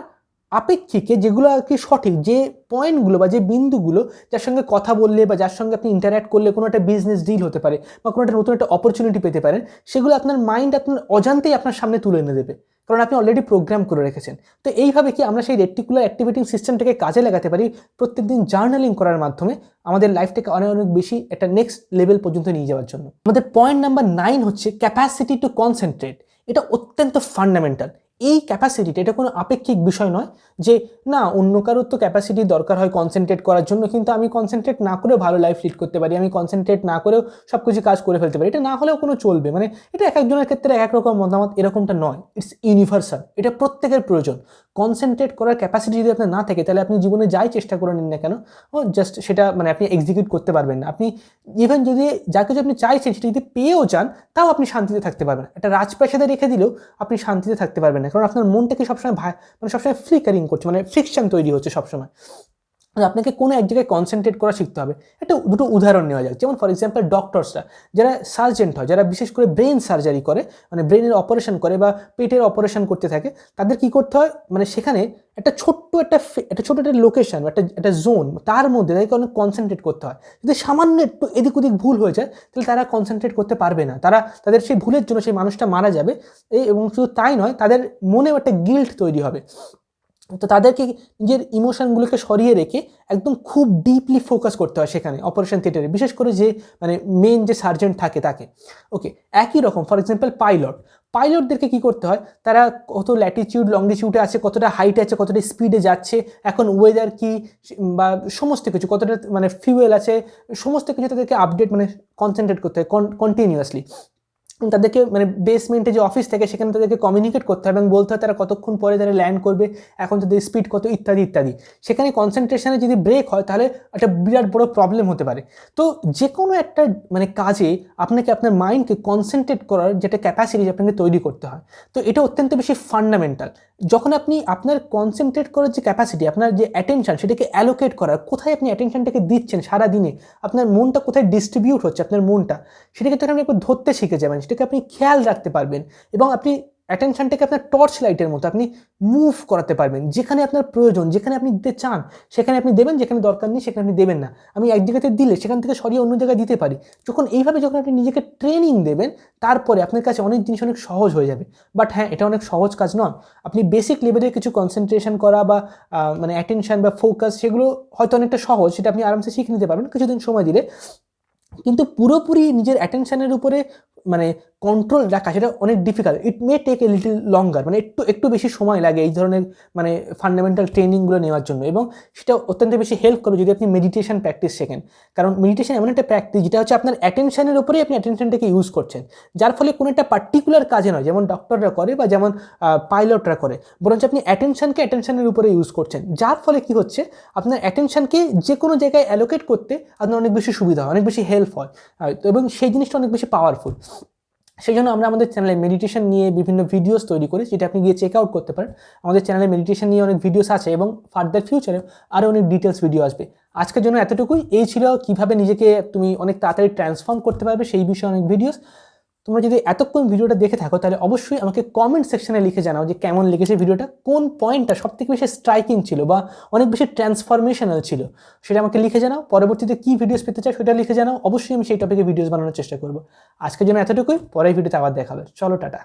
আপেক্ষিকে যেগুলো আর কি সঠিক, যে পয়েন্টগুলো বা যে বিন্দুগুলো, যার সঙ্গে কথা বললে বা যার সঙ্গে আপনি ইন্টারঅ্যাক্ট করলে কোনো একটা বিজনেস ডিল হতে পারে বা কোনো একটা নতুন একটা অপরচুনিটি পেতে পারেন, সেগুলো আপনার মাইন্ড আপনার অজান্তেই আপনার সামনে তুলে এনে দেবে, কারণ আপনি অলরেডি প্রোগ্রাম করে রেখেছেন। তো এইভাবে কি আমরা সেই রেটিকুলার অ্যাক্টিভেটিং সিস্টেমটাকে কাজে লাগাতে পারি প্রত্যেকদিন জার্নালিং করার মাধ্যমে, আমাদের লাইফটাকে অনেক অনেক বেশি একটা নেক্সট লেভেল পর্যন্ত নিয়ে যাওয়ার জন্য। আমাদের পয়েন্ট নাম্বার 9 হচ্ছে ক্যাপাসিটি টু কনসেন্ট্রেট। এটা অত্যন্ত ফান্ডামেন্টাল। এই ক্যাপাসিটিটা, এটা কোনো আপেক্ষিক বিষয় নয় যে না অন্য কারোর তো ক্যাপাসিটি দরকার হয় কনসেন্ট্রেট করার জন্য, কিন্তু আমি কনসেন্ট্রেট না করেও ভালো লাইফ লিড করতে পারি, আমি কনসেন্ট্রেট না করেও সব কিছু কাজ করে ফেলতে পারি, এটা না হলেও কোনো চলবে, মানে এটা এক একজনের ক্ষেত্রে এক এক রকম মতামত, এরকমটা নয়। ইটস ইউনিভার্সাল, এটা প্রত্যেকের প্রয়োজন। কনসেন্ট্রেট করার ক্যাপাসিটি যদি আপনার না থাকে, তাহলে আপনি জীবনে যাই চেষ্টা করে নিন না কেন, জাস্ট সেটা মানে আপনি এক্সিকিউট করতে পারবেন না। আপনি ইভেন যদি যা কিছু আপনি চাইছেন সেটা যদি পেয়েও যান, তাও আপনি শান্তিতে থাকতে পারবেন না। একটা রাজপ্রাসাদে রেখে দিলেও আপনি শান্তিতে থাকতে পারবেন না, কারণ আপনার মনটাকে সবসময় মানে সবসময় ফ্লিকারিং করছে, মানে ফ্রিকশন তৈরি হচ্ছে সবসময়। আপনাকে কোনো এক জায়গায় কনসেন্ট্রেট করা শিখতে হবে। একটা দুটো উদাহরণ নেওয়া যাক, যেমন ফর এক্সাম্পল ডক্টরসরা, যারা সার্জেন্ট হয়, যারা বিশেষ করে ব্রেন সার্জারি করে, মানে ব্রেনের অপারেশন করে বা পেটের অপারেশন করতে থাকে, তাদের কি করতে হয়, মানে সেখানে একটা ছোট্ট একটা লোকেশন, একটা জোন, তার মধ্যে তাদেরকে অনেক কনসেন্ট্রেট করতে হয়। যদি সামান্য একটু এদিক ওদিক ভুল হয়ে যায়, তাহলে তারা কনসেন্ট্রেট করতে পারবে না, তাদের সেই ভুলের জন্য সেই মানুষটা মারা যাবে। এবং শুধু তাই নয়, তাদের মনেও একটা গিল্ট তৈরি হবে তো তাদেরকে নিজের ইমোশনগুলোকে সরিয়ে রেখে একদম খুব ডিপলি ফোকাস করতে হয় সেখানে অপারেশন থিয়েটারে, বিশেষ করে যে মানে মেন যে সার্জেন্ট থাকে তাকে। ওকে, একই রকম ফর এক্সাম্পল পাইলটদেরকে কি করতে হয়, তারা কত ল্যাটিটিউড লংটিটিউডে আছে, কতটা হাইটে আছে, কতটা স্পিডে যাচ্ছে, এখন ওয়েদার কি বা সমস্ত কিছু, কতটা মানে ফিউয়েল আছে, সমস্ত কিছু তাদেরকে আপডেট মানে কনসেন্ট্রেট করতে হয় কন্টিনিউয়াসলি। তাদেরকে মানে বেসমেন্টে যে অফিস থাকে সেখানে তাদেরকে কমিউনিকেট করতে হবে এবং বলতে হয় তারা কতক্ষণ পরে তারা ল্যান্ড করবে, এখন তাদের স্পিড কত, ইত্যাদি ইত্যাদি। সেখানে কনসেন্ট্রেশনে যদি ব্রেক হয় তাহলে একটা বিরাট বড় প্রবলেম হতে পারে। তো যে কোনো একটা মানে কাজে আপনাকে আপনার মাইন্ডকে কনসেন্ট্রেট করার যেটা ক্যাপাসিটি আপনাকে তৈরি করতে হয়। তো এটা অত্যন্ত বেশি ফান্ডামেন্টাল। যখন আপনি আপনার কনসেন্ট্রেট করার যে ক্যাপাসিটি, আপনার যে অ্যাটেনশন, সেটাকে অ্যালোকেট করার, কোথায় আপনি অ্যাটেনশনটাকে দিচ্ছেন সারাদিনে, আপনার মনটা কোথায় ডিস্ট্রিবিউট হচ্ছে আপনার মনটা, সেটাকে তখন আপনি একবার ধরতে শিখে যাবেন, সেটাকে আপনি খেয়াল রাখতে পারবেন এবং আপনি অ্যাটেনশনটাকে আপনার টর্চ লাইটের মতো আপনি মুভ করাতে পারবেন। যেখানে আপনার প্রয়োজন, যেখানে আপনি দিতে চান সেখানে আপনি দেবেন, যেখানে দরকার নেই সেখানে আপনি দেবেন না। আমি এক জায়গাতে দিলে সেখান থেকে সরিয়ে অন্য জায়গায় দিতে পারি। যখন আপনি নিজেকে ট্রেনিং দেবেন, তারপরে আপনার কাছে অনেক জিনিস অনেক সহজ হয়ে যাবে। বাট হ্যাঁ, এটা অনেক সহজ কাজ নয়। আপনি বেসিক লেভেলে কিছু কনসেন্ট্রেশন করা বা মানে অ্যাটেনশন বা ফোকাস, সেগুলো হয়তো অনেকটা সহজ, সেটা আপনি আরামসে শিখে নিতে পারবেন কিছুদিন সময় দিলে। কিন্তু পুরোপুরি নিজের অ্যাটেনশনের উপরে মানে কন্ট্রোল রাখা সেটা অনেক difficult. It may take a little longer, মানে একটু বেশি সময় লাগে এই ধরনের মানে ফান্ডামেন্টাল ট্রেনিংগুলো নেওয়ার জন্য। এবং সেটা অত্যন্ত বেশি হেল্প করবে যদি আপনি মেডিটেশন প্র্যাকটিস শেখেন। কারণ মেডিটেশন এমন একটা প্র্যাকটিস যেটা হচ্ছে আপনার অ্যাটেনশনের উপরেই আপনি অ্যাটেনশনটাকে ইউজ করছেন, যার ফলে কোনো একটা পার্টিকুলার কাজে নয় যেমন ডক্টররা করে বা যেমন পাইলটরা করে, বরঞ্চ আপনি অ্যাটেনশনের উপরে ইউজ করছেন, যার ফলে কি হচ্ছে আপনার অ্যাটেনশনকে যে কোনো জায়গায় অ্যালোকেট করতে আপনার অনেক বেশি সুবিধা হয়, অনেক বেশি হেল্প হয়, এবং সেই জিনিসটা অনেক বেশি পাওয়ারফুল। সেই জন্য আমরা আমাদের চ্যানেলে মেডিটেশন নিয়ে বিভিন্ন ভিডিওস তৈরি করি, যেটা আপনি গিয়ে চেক আউট করতে পারেন। আমাদের চ্যানেলে মেডিটেশন নিয়ে অনেক ভিডিওস আছে এবং ফার্দার ফিউচারে আরও অনেক ডিটেলস ভিডিও আসবে। আজকের জন্য এতটুকুই। এই ছিল কীভাবে নিজেকে তুমি অনেক তাড়াতাড়ি ট্রান্সফর্ম করতে পারবে সেই বিষয়ে অনেক ভিডিওস। তোমরা যদি এতক্ষণ ভিডিওটা দেখে থাকো তাহলে অবশ্যই আমাকে কমেন্ট সেকশনে লিখে জানাও যে কেমন লেগেছে ভিডিওটা, কোন পয়েন্টটা সবথেকে বেশি স্ট্রাইকিং ছিল বা অনেক বেশি ট্রান্সফরমেশনাল ছিল, সেটা আমাকে লিখে জানাও। পরবর্তীতে কী ভিডিওস পেতে চাও সেটা লিখে জানাও, অবশ্যই আমি সেই টপিকে ভিডিওস বানানোর চেষ্টা করবো। আজকের জন্য এতটুকুই, পরের ভিডিওতে আবার দেখা হবে। চলো, টাটা।